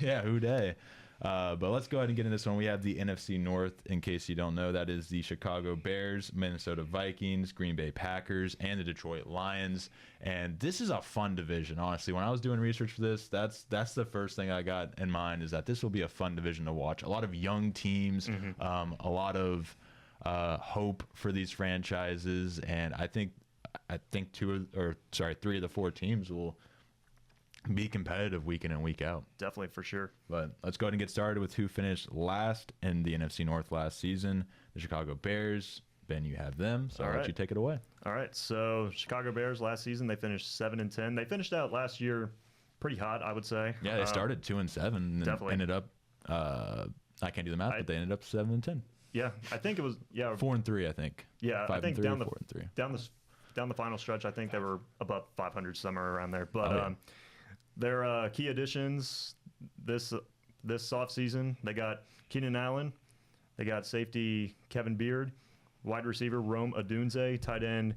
Yeah, who day? But let's go ahead and get into this one. We have the NFC North. In case you don't know, that is the Chicago Bears, Minnesota Vikings, Green Bay Packers, and the Detroit Lions. And this is a fun division, honestly. When I was doing research for this, that's the first thing I got in mind, is that this will be a fun division to watch. A lot of young teams, a lot of hope for these franchises, and I think three of the four teams will be competitive week in and week out. Definitely, for sure. But let's go ahead and get started with who finished last in the NFC North last season. The Chicago Bears. Ben, you have them, so I'll let you take it away. All right, so Chicago Bears last season, they finished 7-10. They finished out last year pretty hot, I would say. Yeah, they started 2-7 and definitely ended up I can't do the math, but they ended up 7-10. Yeah, I think it was 4-3, I think. Yeah, 5 I think and 3 down or 4-3. down the final stretch, I think they were above 500 somewhere around there. But their key additions this offseason, they got Keenan Allen, they got safety Kevin Beard, wide receiver Rome Odunze, tight end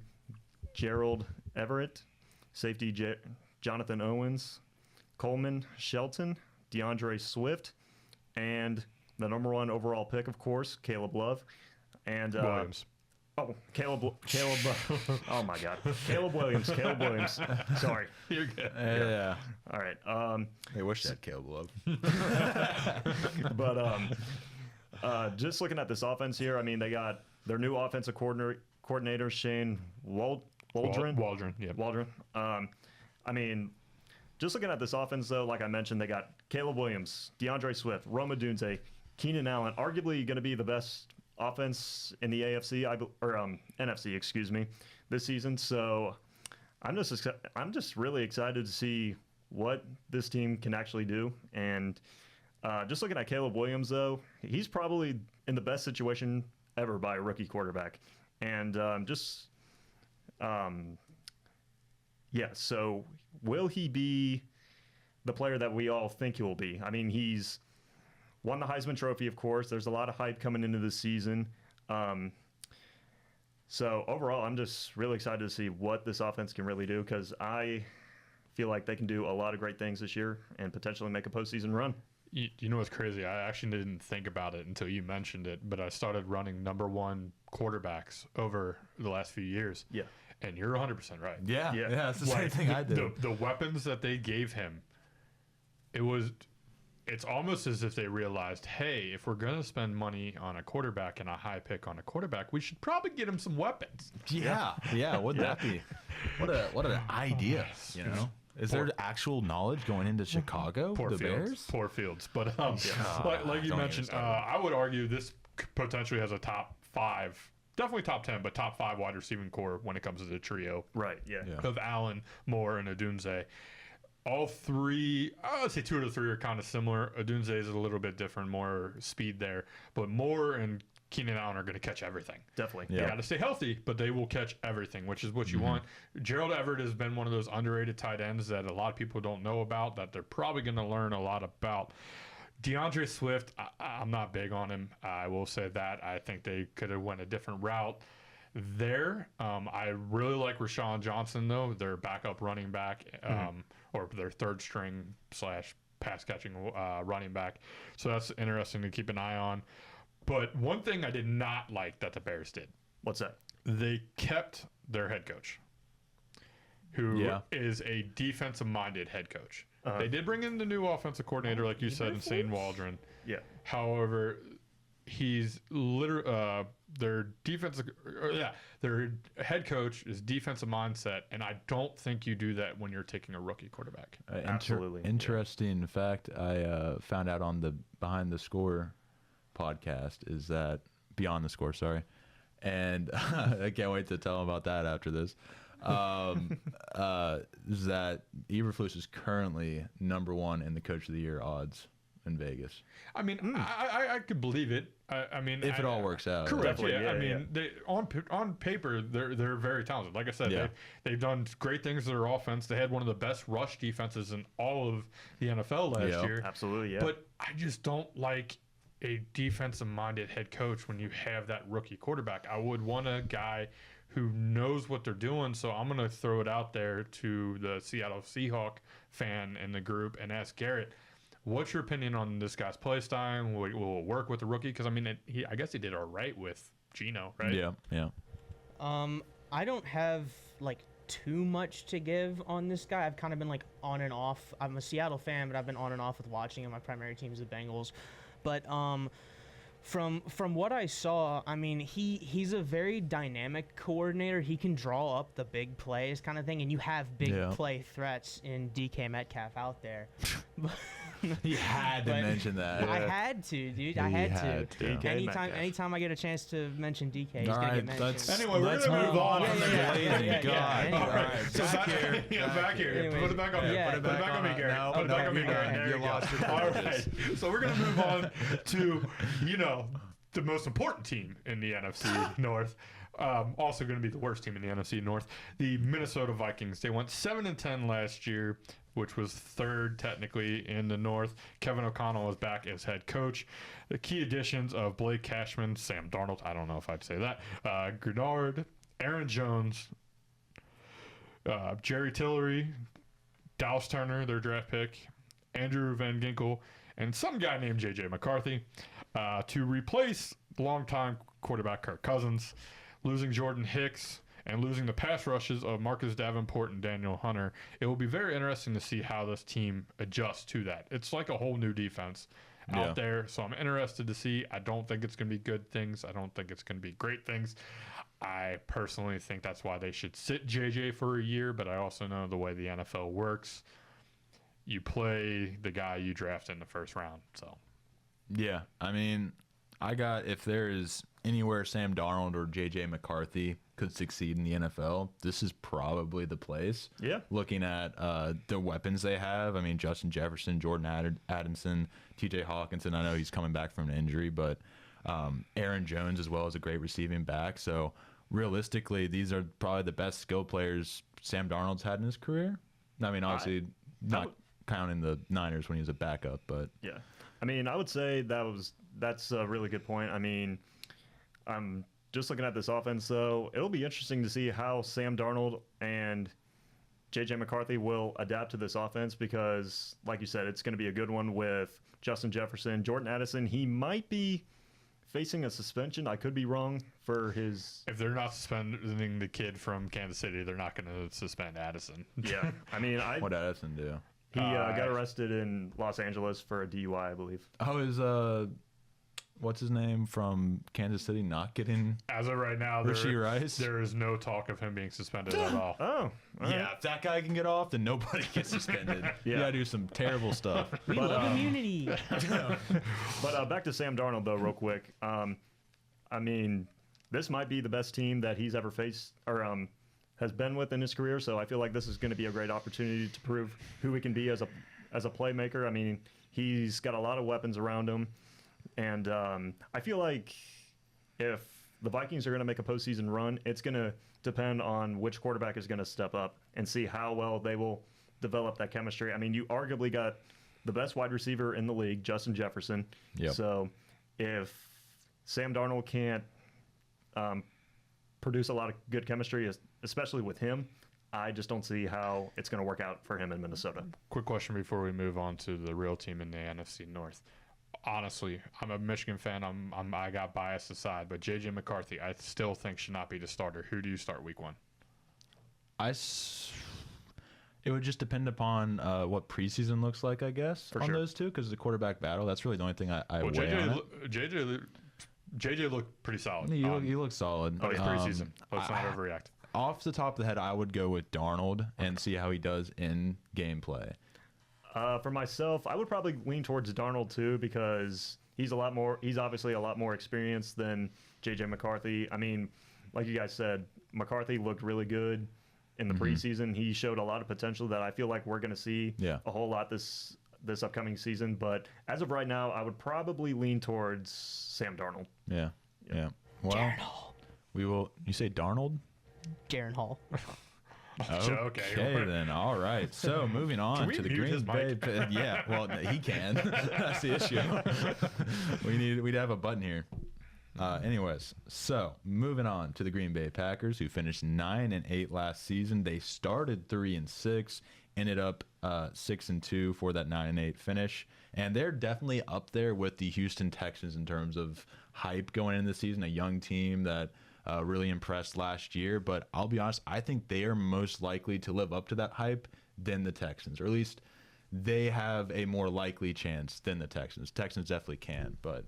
Gerald Everett, safety Jonathan Owens, Coleman Shelton, DeAndre Swift, and the number one overall pick, of course, Caleb Love, and Williams. Caleb. Oh my God, Caleb Williams. Sorry. You're good. Yeah. All right. Hey, wish that Caleb Love. But just looking at this offense here, I mean, they got their new offensive coordinator Shane Waldron. Waldron. Yeah. Waldron. I mean, just looking at this offense, though, like I mentioned, they got Caleb Williams, DeAndre Swift, Rome Odunze, Keenan Allen, arguably going to be the best offense in the NFC or NFC, excuse me, this season. So I'm just really excited to see what this team can actually do. And just looking at Caleb Williams, though, he's probably in the best situation ever by a rookie quarterback. And so will he be the player that we all think he will be? I mean, he's won the Heisman Trophy, of course. There's a lot of hype coming into this season. So overall, I'm just really excited to see what this offense can really do, because I feel like they can do a lot of great things this year and potentially make a postseason run. You know what's crazy? I actually didn't think about it until you mentioned it, but I started running number one quarterbacks over the last few years. Yeah. And you're 100% right. Yeah, it's the same thing I did. The weapons that they gave him, it's almost as if they realized, hey, if we're going to spend money on a quarterback and a high pick on a quarterback, we should probably get him some weapons. Yeah. Wouldn't that be? What an idea, you know? Is there actual knowledge going into Chicago? Poor the Fields. Bears? Poor Fields. But like you mentioned, I would argue this potentially has a top 5, definitely top 10, but top 5 wide receiving core when it comes to the trio. Right, yeah. Of Allen, Moore, and Odunze. All three, I would say 2 of the 3 are kind of similar. Odunze is a little bit different, more speed there. But Moore and Keenan Allen are going to catch everything. Definitely. They got to stay healthy, but they will catch everything, which is what you want. Gerald Everett has been one of those underrated tight ends that a lot of people don't know about, that they're probably going to learn a lot about. DeAndre Swift, I'm not big on him. I will say that. I think they could have went a different route there. I really like Rashawn Johnson, though, their backup running back, or their third string / pass catching running back. So that's interesting to keep an eye on. But one thing I did not like that the Bears did, What's that? they kept their head coach, who is a defensive-minded head coach. They did bring in the new offensive coordinator, like you said, Insane Waldron. Yeah. However, he's literally their head coach is defensive mindset, and I don't think you do that when you're taking a rookie quarterback. Absolutely. Interesting fact I found out on the Behind the Score podcast is that Beyond the Score, sorry, and I can't wait to tell him about that after this. Is that Eberflus is currently #1 in the Coach of the Year odds in Vegas. I mean, I could believe it. I mean, if it all works out, correct. Definitely, I mean, they on paper they're very talented. Like I said, they've done great things to their offense. They had one of the best rush defenses in all of the NFL last year. Absolutely, yeah. But I just don't like a defensive-minded head coach when you have that rookie quarterback. I would want a guy who knows what they're doing. So I'm going to throw it out there to the Seattle Seahawk fan in the group and ask Garrett, what's your opinion on this guy's play style? Will it work with the rookie? Because, I mean, I guess he did all right with Geno, right? Yeah. I don't have like too much to give on this guy. I've kind of been like on and off. I'm a Seattle fan, but I've been on and off with watching him. My primary team is the Bengals. But from what I saw, I mean, he's a very dynamic coordinator. He can draw up the big plays kind of thing, and you have big play threats in DK Metcalf out there. He had to mention that. I had to, dude. I had to. Anytime I get a chance to mention DK, he's going to get mentioned. Anyway, we're going to move on. So back here. Anyways, Put it back on me. Put it back on me, Garrett. Put it back on me, Garrett. You lost your All right. So we're going to move on to, the most important team in the NFC North. Also going to be the worst team in the NFC North, the Minnesota Vikings. They went 7-10 last year, which was third technically in the North. Kevin O'Connell is back as head coach. The key additions of Blake Cashman, Sam Darnold, I don't know if I'd say that, Grenard, Aaron Jones, Jerry Tillery, Dallas Turner, their draft pick, Andrew Van Ginkel, and some guy named J.J. McCarthy to replace longtime quarterback Kirk Cousins, losing Jordan Hicks, and losing the pass rushes of Marcus Davenport and Daniel Hunter. It will be very interesting to see how this team adjusts to that. It's like a whole new defense out there, so I'm interested to see. I don't think it's going to be good things. I don't think it's going to be great things. I personally think that's why they should sit JJ for a year, but I also know the way the NFL works. You play the guy you draft in the first round. So, yeah, I mean, if there is anywhere Sam Darnold or J.J. McCarthy could succeed in the NFL, this is probably the place. Yeah. Looking at the weapons they have, I mean, Justin Jefferson, Jordan Addison, T.J. Hawkinson. I know he's coming back from an injury, but Aaron Jones as well is a great receiving back. So realistically, these are probably the best skill players Sam Darnold's had in his career. I mean, obviously not counting the Niners when he was a backup, but yeah. I mean, I would say that's a really good point. I mean, I'm just looking at this offense, though. It'll be interesting to see how Sam Darnold and J.J. McCarthy will adapt to this offense because, like you said, it's going to be a good one with Justin Jefferson. Jordan Addison, he might be facing a suspension. I could be wrong for his... If they're not suspending the kid from Kansas City, they're not going to suspend Addison. Yeah. I mean, what Addison do? He got arrested in Los Angeles for a DUI, I believe. Oh, is what's his name from Kansas City not getting? As of right now, there is no talk of him being suspended at all. Oh, yeah. If that guy can get off, then nobody gets suspended. You gotta do some terrible stuff. We love immunity. But back to Sam Darnold, though, real quick. I mean, this might be the best team that he's ever faced or has been with in his career. So I feel like this is going to be a great opportunity to prove who he can be as a playmaker. I mean, he's got a lot of weapons around him. And I feel like if the Vikings are going to make a postseason run, it's going to depend on which quarterback is going to step up and see how well they will develop that chemistry. I mean, you arguably got the best wide receiver in the league, Justin Jefferson. Yep. So if Sam Darnold can't produce a lot of good chemistry, especially with him, I just don't see how it's going to work out for him in Minnesota. Quick question before we move on to the real team in the NFC North. honestly, I'm a Michigan fan. I got bias aside, but JJ McCarthy, I still think should not be the starter. Who do you start week 1? It would just depend upon what preseason looks like, I guess, on those two, because the quarterback battle, that's really the only thing I weigh on it. JJ looked pretty solid. He looked solid. Oh, he's preseason. Let's not overreact. Off the top of the head, I would go with Darnold and see how he does in gameplay. For myself, I would probably lean towards Darnold too, because he's obviously a lot more experienced than JJ McCarthy. I mean, like you guys said, McCarthy looked really good in the preseason. He showed a lot of potential that I feel like we're going to see a whole lot this upcoming season. But as of right now, I would probably lean towards Sam Darnold. Yeah. Well, Darren Hall. we will. You say Darnold? Darren Hall. Okay, then. All right. So moving on to the Green Bay. Yeah. Well, he can. That's the issue. We'd have a button here. Anyways, so moving on to the Green Bay Packers, who finished 9-8 last season. They started 3-6, ended up 6-2 for that 9-8 finish, and they're definitely up there with the Houston Texans in terms of hype going into the season. A young team that really impressed last year, but I'll be honest, I think they are most likely to live up to that hype than the Texans, or at least they have a more likely chance than the Texans. Texans definitely can, but.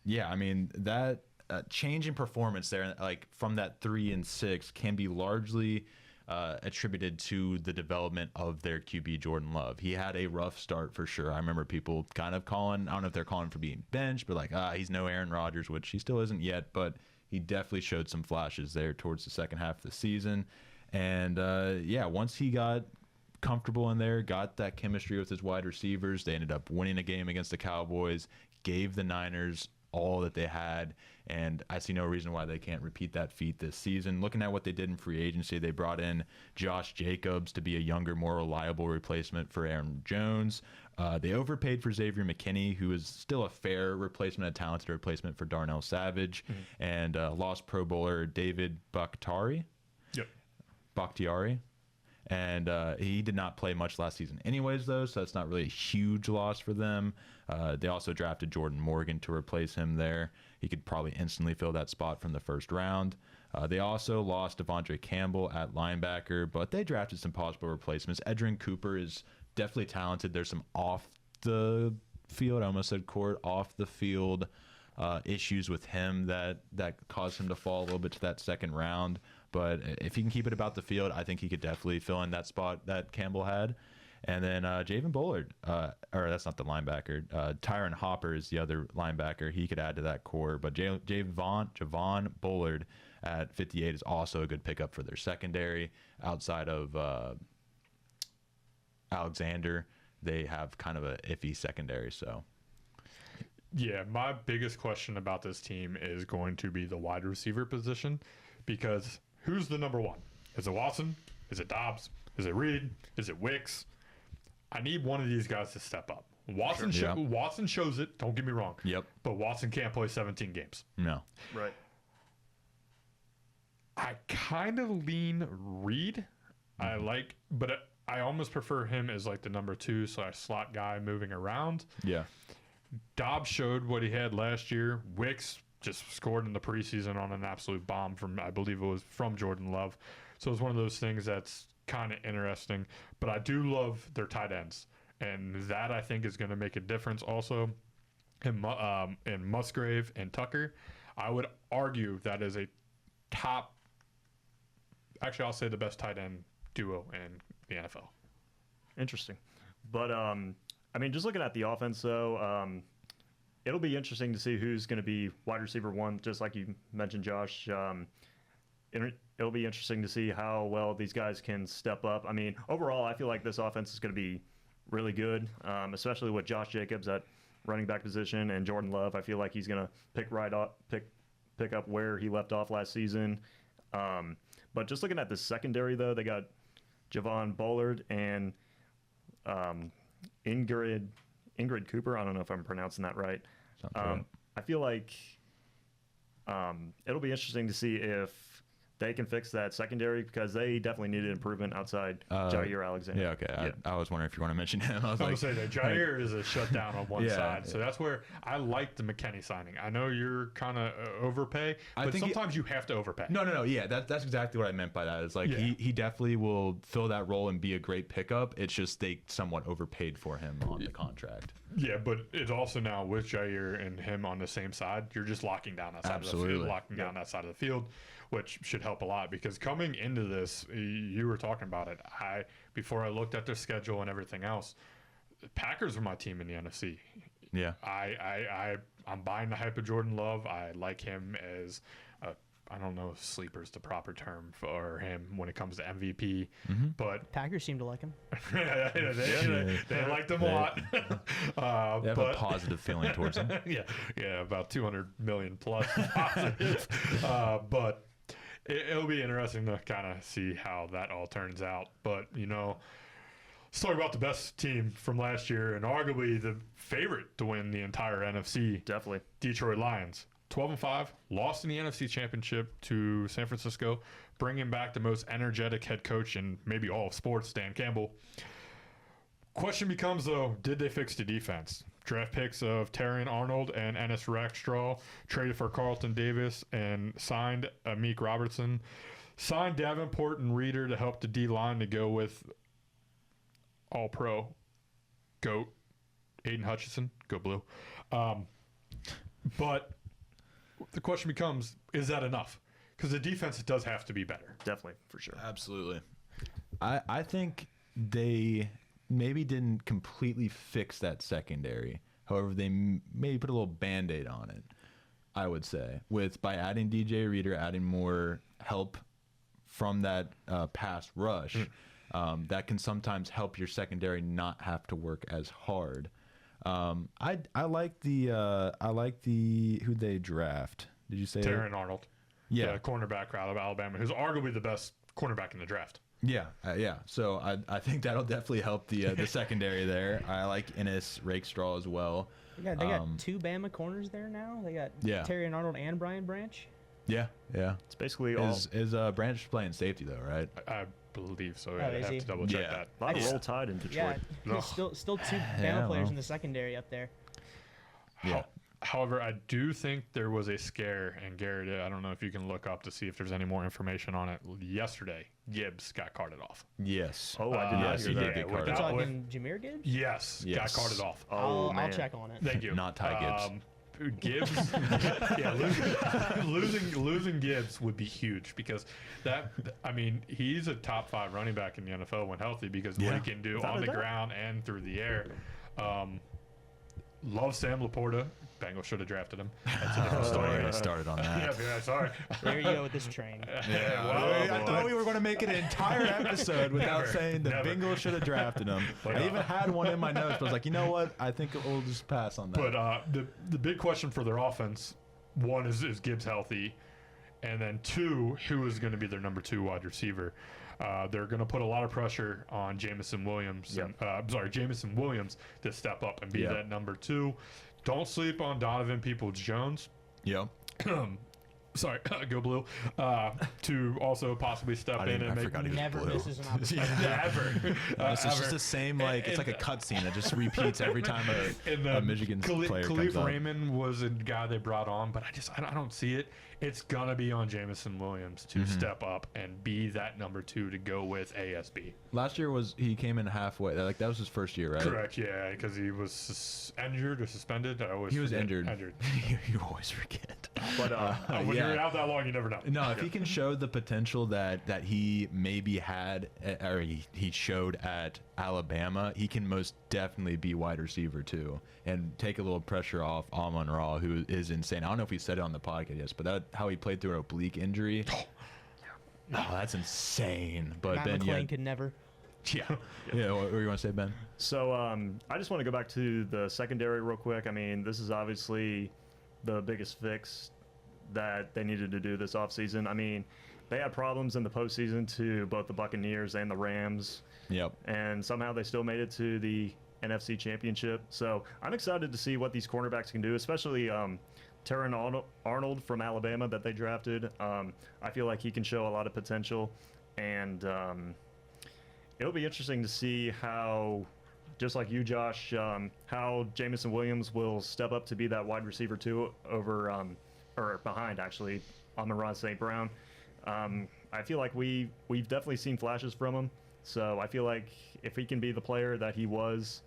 Yeah, I mean, that change in performance there, like from that 3-6, can be largely attributed to the development of their QB, Jordan Love. He had a rough start for sure. I remember people kind of calling, I don't know if they're calling for being benched, but like, he's no Aaron Rodgers, which he still isn't yet, but he definitely showed some flashes there towards the second half of the season. And yeah, once he got comfortable in there, got that chemistry with his wide receivers, they ended up winning a game against the Cowboys, gave the Niners all that they had, and I see no reason why they can't repeat that feat this season. Looking at what they did in free agency, they brought in Josh Jacobs to be a younger, more reliable replacement for Aaron Jones. They overpaid for Xavier McKinney, who is still a fair replacement, a talented replacement for Darnell Savage, and lost Pro Bowler David Bakhtiari. Bakhtiari. And he did not play much last season anyways, though, so that's not really a huge loss for them. They also drafted Jordan Morgan to replace him there. He could probably instantly fill that spot from the first round. They also lost Devondre Campbell at linebacker, but they drafted some possible replacements. Edrin Cooper is definitely talented. There's some off the field, I almost said court, off the field issues with him that caused him to fall a little bit to that second round. But if he can keep it about the field, I think he could definitely fill in that spot that Campbell had. And then Javen Bullard, or that's not the linebacker. Tyron Hopper is the other linebacker. He could add to that core. But Javon Bullard at 58 is also a good pickup for their secondary. Outside of Alexander, they have kind of a iffy secondary. So, yeah, my biggest question about this team is going to be the wide receiver position, because who's the number one? Is it Watson? Is it Dobbs? Is it Reed? Is it Wicks? I need one of these guys to step up. Watson shows it, don't get me wrong. Yep. But Watson can't play 17 games. No. Right. I kind of lean Reed. But I almost prefer him as like the number 2 / slot guy moving around. Yeah. Dobbs showed what he had last year. Wicks just scored in the preseason on an absolute bomb I believe it was from Jordan Love. So it's one of those things that's kind of interesting. But I do love their tight ends, and that I think is going to make a difference also in Musgrave and Tucker. I would argue that is a top, actually I'll say the best tight end duo in the NFL. Interesting. But I mean, just looking at the offense though, it'll be interesting to see who's going to be wide receiver 1, just like you mentioned, Josh. It'll be interesting to see how well these guys can step up. I mean, overall, I feel like this offense is going to be really good, especially with Josh Jacobs at running back position and Jordan Love. I feel like he's going to pick up where he left off last season. But just looking at the secondary, though, they got Javon Bullard and Ingrid Cooper. I don't know if I'm pronouncing that right. I feel like it'll be interesting to see if they can fix that secondary because they definitely needed improvement outside Jair Alexander. Yeah, okay. I was wondering if you want to mention him. I was I like, was say that Jair is a shutdown on one Yeah, side, so that's where I like the McKinney signing. I know you're kind of overpay, but think sometimes you have to overpay. No. Yeah, that's exactly what I meant by that. It's like Yeah. he definitely will fill that role and be a great pickup. It's just they somewhat overpaid for him on the contract. Yeah, but it's also now with Jair and him on the same side, you're just locking down that side of the Absolutely. field, locking down that side of the field, which should help a lot because coming into this, you were talking about it. Before I looked at their schedule and everything else, the Packers were my team in the NFC. Yeah. I'm buying the hype of Jordan Love. I like him as I don't know if sleeper is the proper term for him when it comes to MVP, but Packers seem to like him. they liked him a lot. They have a positive feeling towards him. yeah, about 200 million plus positive. But it'll be interesting to kind of see how that all turns out. But let's talk about the best team from last year and arguably the favorite to win the entire NFC. Definitely. Detroit Lions. 12-5, lost in the NFC Championship to San Francisco, bringing back the most energetic head coach in maybe all of sports, Dan Campbell. Question becomes, though, did they fix the defense? Draft picks of Terrion Arnold and Ennis Rackstraw, traded for Carlton Davis, and signed Amik Robertson. Signed Davenport and Reeder to help the D-line to go with All-Pro GOAT Aiden Hutchinson. Go Blue. But the question becomes, is that enough? Because the defense does have to be better. Definitely, for sure. Absolutely. I think they maybe didn't completely fix that secondary. However, they maybe put a little Band-Aid on it, I would say, by adding DJ Reader, adding more help from that pass rush. That can sometimes help your secondary not have to work as hard. I like the who they draft. Did you say Terrion Arnold, Yeah, the cornerback out of Alabama, who's arguably the best cornerback in the draft. yeah. So I think that'll definitely help the secondary there. I like Ennis Rakestraw as well. They got two Bama corners there now. They got Yeah. Terrion Arnold and Brian Branch. Yeah. It's basically all. Is Branch playing safety though, right? I believe so. Oh, I is have he? to double check Yeah. that. A lot of roll tide in Detroit. Yeah, Ugh. still two Bama Yeah, players well. in the secondary up there. Yeah. However, I do think there was a scare, and Garrett, I don't know if you can look up to see if there's any more information on it. Yesterday, Gibbs got carted off. Yes. Oh, I did not yes, hear he that. did get with carted that off. You're with- talking Jameer Gibbs? Yes, got Yes. carted off. Oh, I'll man. check on it. Thank you. Not Ty Gibbs. Gibbs, yeah, losing Gibbs would be huge because he's a top 5 running back in the NFL when healthy because what Yeah. he can do Without on a the doubt. ground and through the air. Love Sam Laporta. Bengals should have drafted him. That's a different Don't story. get me started on that. Yeah, sorry. There you go with this train. Yeah, well, I thought we were going to make an entire episode without Never, saying the never. Bengals should have drafted him. But, I even had one in my notes, but I was like, you know what? I think we'll just pass on that. But the big question for their offense, one is Gibbs healthy, and then 2, who is going to be their number 2 wide receiver? They're going to put a lot of pressure on Jamison Williams. Jamison Williams to step up and be Yep. that number 2. Don't sleep on Donovan Peoples-Jones. Yep. Sorry, go Blue. To also possibly step in and make forgot he was Never blue. misses an opportunity. ever. It's just the same, like, it's like a cutscene that just repeats every time a Michigan player comes Khalif up. Raymond was a guy they brought on, but I don't see it. It's gonna be on Jamison Williams to step up and be that number 2 to go with ASB. Last year he came in halfway. Like that was his first year, right? Correct, yeah, because he was injured or suspended. I always He was forget. injured. you always forget. But When you're out that long, you never know. No, if he can show the potential that he maybe had, or he showed at Alabama, he can most definitely be wide receiver too, and take a little pressure off Amon-Ra, who is insane. I don't know if he said it on the podcast yet, but how he played through an oblique injury. Oh, that's insane. But Matt Ben, McClain could never. yeah. What were you want to say, Ben? So I just want to go back to the secondary real quick. I mean, this is obviously the biggest fix that they needed to do this offseason. I mean, they had problems in the postseason to both the Buccaneers and the Rams, Yep. and somehow they still made it to the NFC Championship. So I'm excited to see what these cornerbacks can do, especially Arnold from Alabama that they drafted. I feel like he can show a lot of potential, and it'll be interesting to see how, just like you, Josh, how Jamison Williams will step up to be that wide receiver too over or behind actually Amon-Ra St. Brown. I feel like we've definitely seen flashes from him, so I feel like if he can be the player that he was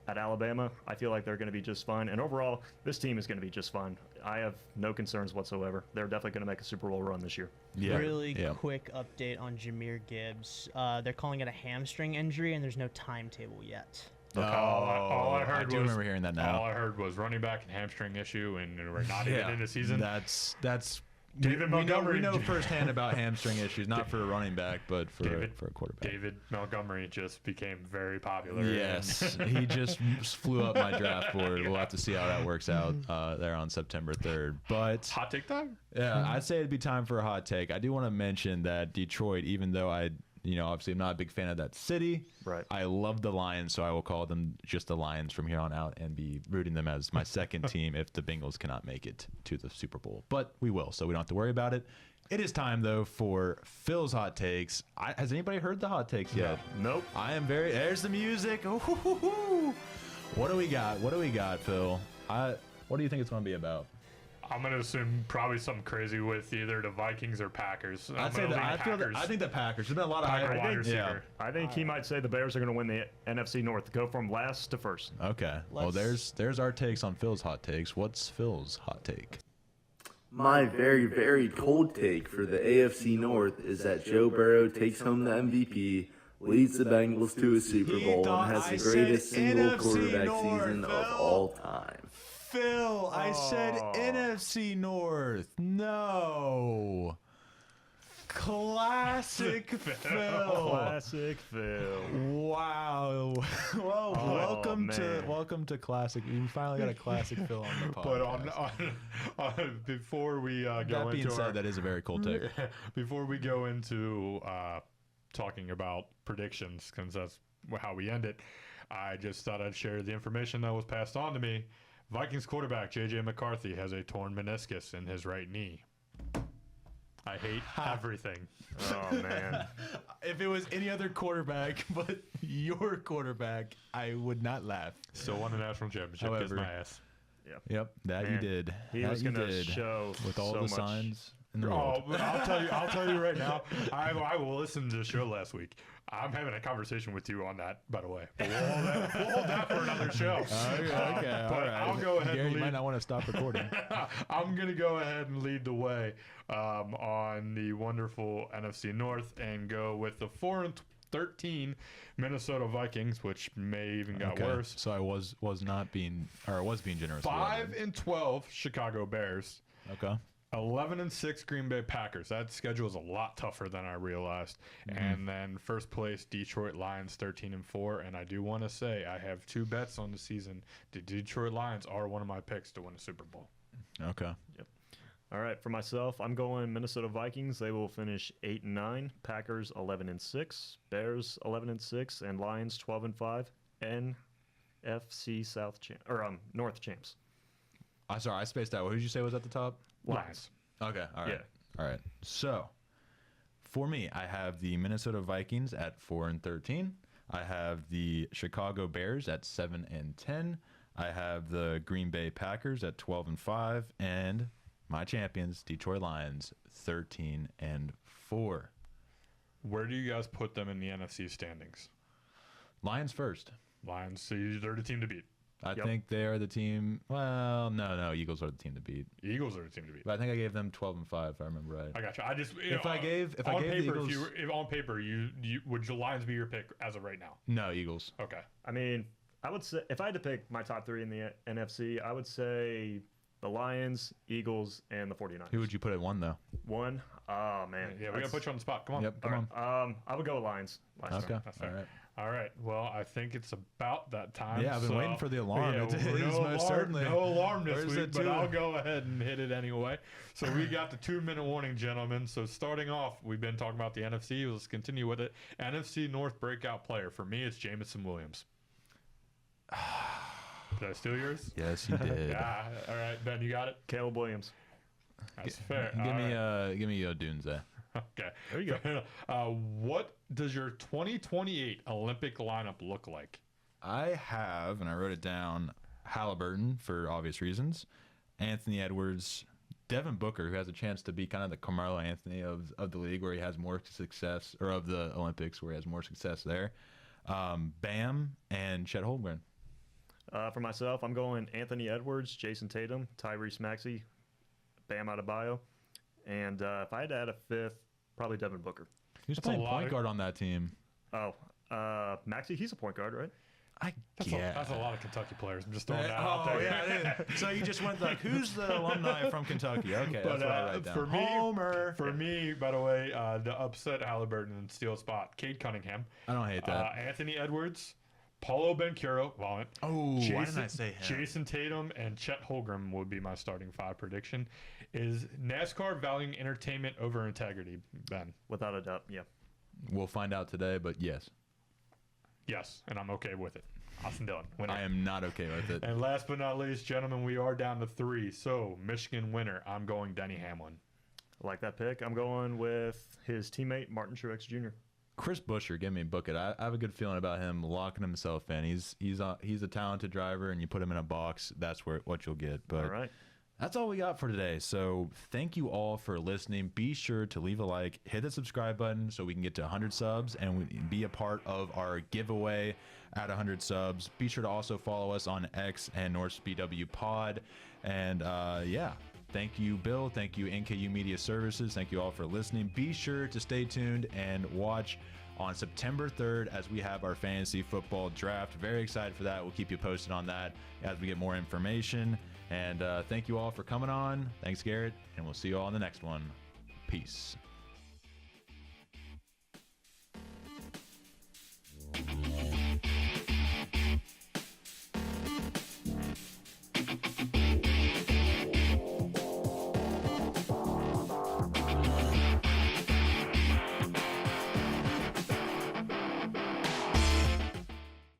at Alabama, I feel like they're going to be just fine. And overall, this team is going to be just fine. I have no concerns whatsoever. They're definitely going to make a Super Bowl run this year. Yeah. Really quick update on Jahmyr Gibbs. They're calling it a hamstring injury, and there's no timetable yet. All I heard I do was, remember hearing that now. All I heard was running back and hamstring issue, and we're not even in the season. That's David we Montgomery. know firsthand about hamstring issues, not for a running back, but for a quarterback. David Montgomery just became very popular. Yes, he just flew up my draft board. We'll have to see how that works out there on September 3rd. But Hot take time? yeah, I'd say it'd be time for a hot take. I do want to mention that Detroit, even though obviously I'm not a big fan of that city. Right. I love the Lions, so I will call them just the Lions from here on out and be rooting them as my second team if the Bengals cannot make it to the Super Bowl. But we will, so we don't have to worry about it. It is time, though, for Phil's hot takes. Has anybody heard the hot takes yet? Nope. There's the music. Ooh. What do we got, Phil? What do you think it's going to be about? I'm going to assume probably something crazy with either the Vikings or Packers. I think the Packers. There's been a lot of Packer hype. wide receiver. I think he might say the Bears are going to win the NFC North, go from last to first. Okay. Well, there's our takes on Phil's hot takes. What's Phil's hot take? My very, very cold take for the AFC North is that Joe Burrow takes home the MVP, leads the Bengals to a Super Bowl, and has the greatest single quarterback season of all time. Phil, I said NFC North. No. Classic Phil. Classic Phil. Wow. Well, welcome to Classic. We finally got a Classic Phil on the podcast. But before we go that being into said, that is a very cool take. before we go into talking about predictions, because that's how we end it, I just thought I'd share the information that was passed on to me. Vikings quarterback J.J. McCarthy has a torn meniscus in his right knee. I hate everything. Oh, man. If it was any other quarterback but your quarterback, I would not laugh. Still won the national championship. However, Kiss my ass. Yep, that Man, you did. He that was you going to did. show With all so the much. signs in the Oh, world. but I'll tell you right now. I will listen to the show last week. I'm having a conversation with you on that, by the way. But we'll hold that for another show. Okay, all but right. I'll go ahead Gary, and you lead. might not want to stop recording. I'm going to go ahead and lead the way on the wonderful NFC North and go with the 4-13 Minnesota Vikings, which may even got worse. So I was being generous. 5-12 Chicago Bears. Okay. 11-6 Green Bay Packers. That schedule is a lot tougher than I realized. And then first place Detroit Lions 13-4. And I do want to say I have two bets on the season. The Detroit Lions are one of my picks to win a Super Bowl. Okay. Yep. All right, for myself, I'm going Minnesota Vikings. They will finish 8-9. Packers 11-6. Bears 11-6, and Lions 12-5. NFC South North champs. I'm sorry, I spaced out. Who did you say was at the top? Lions. Okay. All right. Yeah. All right. So, for me, I have the Minnesota Vikings at 4-13. I have the Chicago Bears at 7-10. I have the Green Bay Packers at 12-5, and my champions, Detroit Lions, 13-4. Where do you guys put them in the NFC standings? Lions first. Lions, so they're the team to beat. I think they are the team. Well, no, Eagles are the team to beat. Eagles are the team to beat. But I think I gave them 12-5, if I remember right. I got you. I just If I gave the Eagles, if on paper, you would the Lions be your pick as of right now? no, Eagles. Okay. I mean, I would say if I had to pick my top three in the NFC, I would say the Lions, Eagles, and the 49ers. Who would you put at one though? One? Oh, man. Yeah, we gotta put you on the spot. Come on. Yep, come on. I would go with Lions. Last Okay, time. That's all fair. right. All right. Well, I think it's about that time. Yeah, I've been waiting for the alarm. Yeah, It is no most alarm, certainly. no alarm this Where's week, the but two? I'll go ahead and hit it anyway. So we got the 2-minute warning, gentlemen. So starting off, we've been talking about the NFC. Let's continue with it. NFC North breakout player for me, it's Jamison Williams. Did I steal yours? Yes, you did. Yeah. All right, Ben, you got it. Caleb Williams. That's fair. Give All me right. give me Odunze. Okay. There you go. What does your 2028 Olympic lineup look like? I have, and I wrote it down, Halliburton for obvious reasons, Anthony Edwards, Devin Booker, who has a chance to be kind of the Carmelo Anthony of the league, where he has more success, or of the Olympics, where he has more success there. Bam and Chet Holmgren. For myself, I'm going Anthony Edwards, Jason Tatum, Tyrese Maxey, Bam Adebayo, and if I had to add a fifth, probably Devin Booker. Who's That's a playing lot point of- guard on that team? Oh, Maxey, he's a point guard, right? I That's a lot of Kentucky players. I'm just throwing that out Oh there. yeah. So you just went like, who's the alumni from Kentucky? Okay, But that's what I write down. for me, Homer. for me, by the way, the upset Halliburton and steal spot, Cade Cunningham, I don't hate that. Anthony Edwards, Paulo Banchero, Vaughn, Oh, why didn't I say him? Jason Tatum, and Chet Holmgren would be my starting five prediction. Is NASCAR valuing entertainment over integrity, Ben? Without a doubt, yeah. We'll find out today, but yes, Yes, and I'm okay with it. Austin Dillon, winner. I am not okay with it. And last but not least, gentlemen, we are down to 3. So Michigan winner. I'm going Denny Hamlin. I like that pick. I'm going with his teammate, Martin Truex Jr. Chris Buescher, give me a book it. I have a good feeling about him locking himself in. He's a talented driver, and you put him in a box, that's what you'll get. But All right. that's all we got for today. So thank you all for listening. Be sure to leave a like, hit the subscribe button so we can get to 100 subs and be a part of our giveaway at 100 subs. Be sure to also follow us on X and NorseBW Pod. And yeah, thank you, Bill. Thank you, NKU Media Services. Thank you all for listening. Be sure to stay tuned and watch on September 3rd as we have our fantasy football draft. Very excited for that. We'll keep you posted on that as we get more information. And thank you all for coming on. Thanks, Garrett. And we'll see you all in the next one. Peace.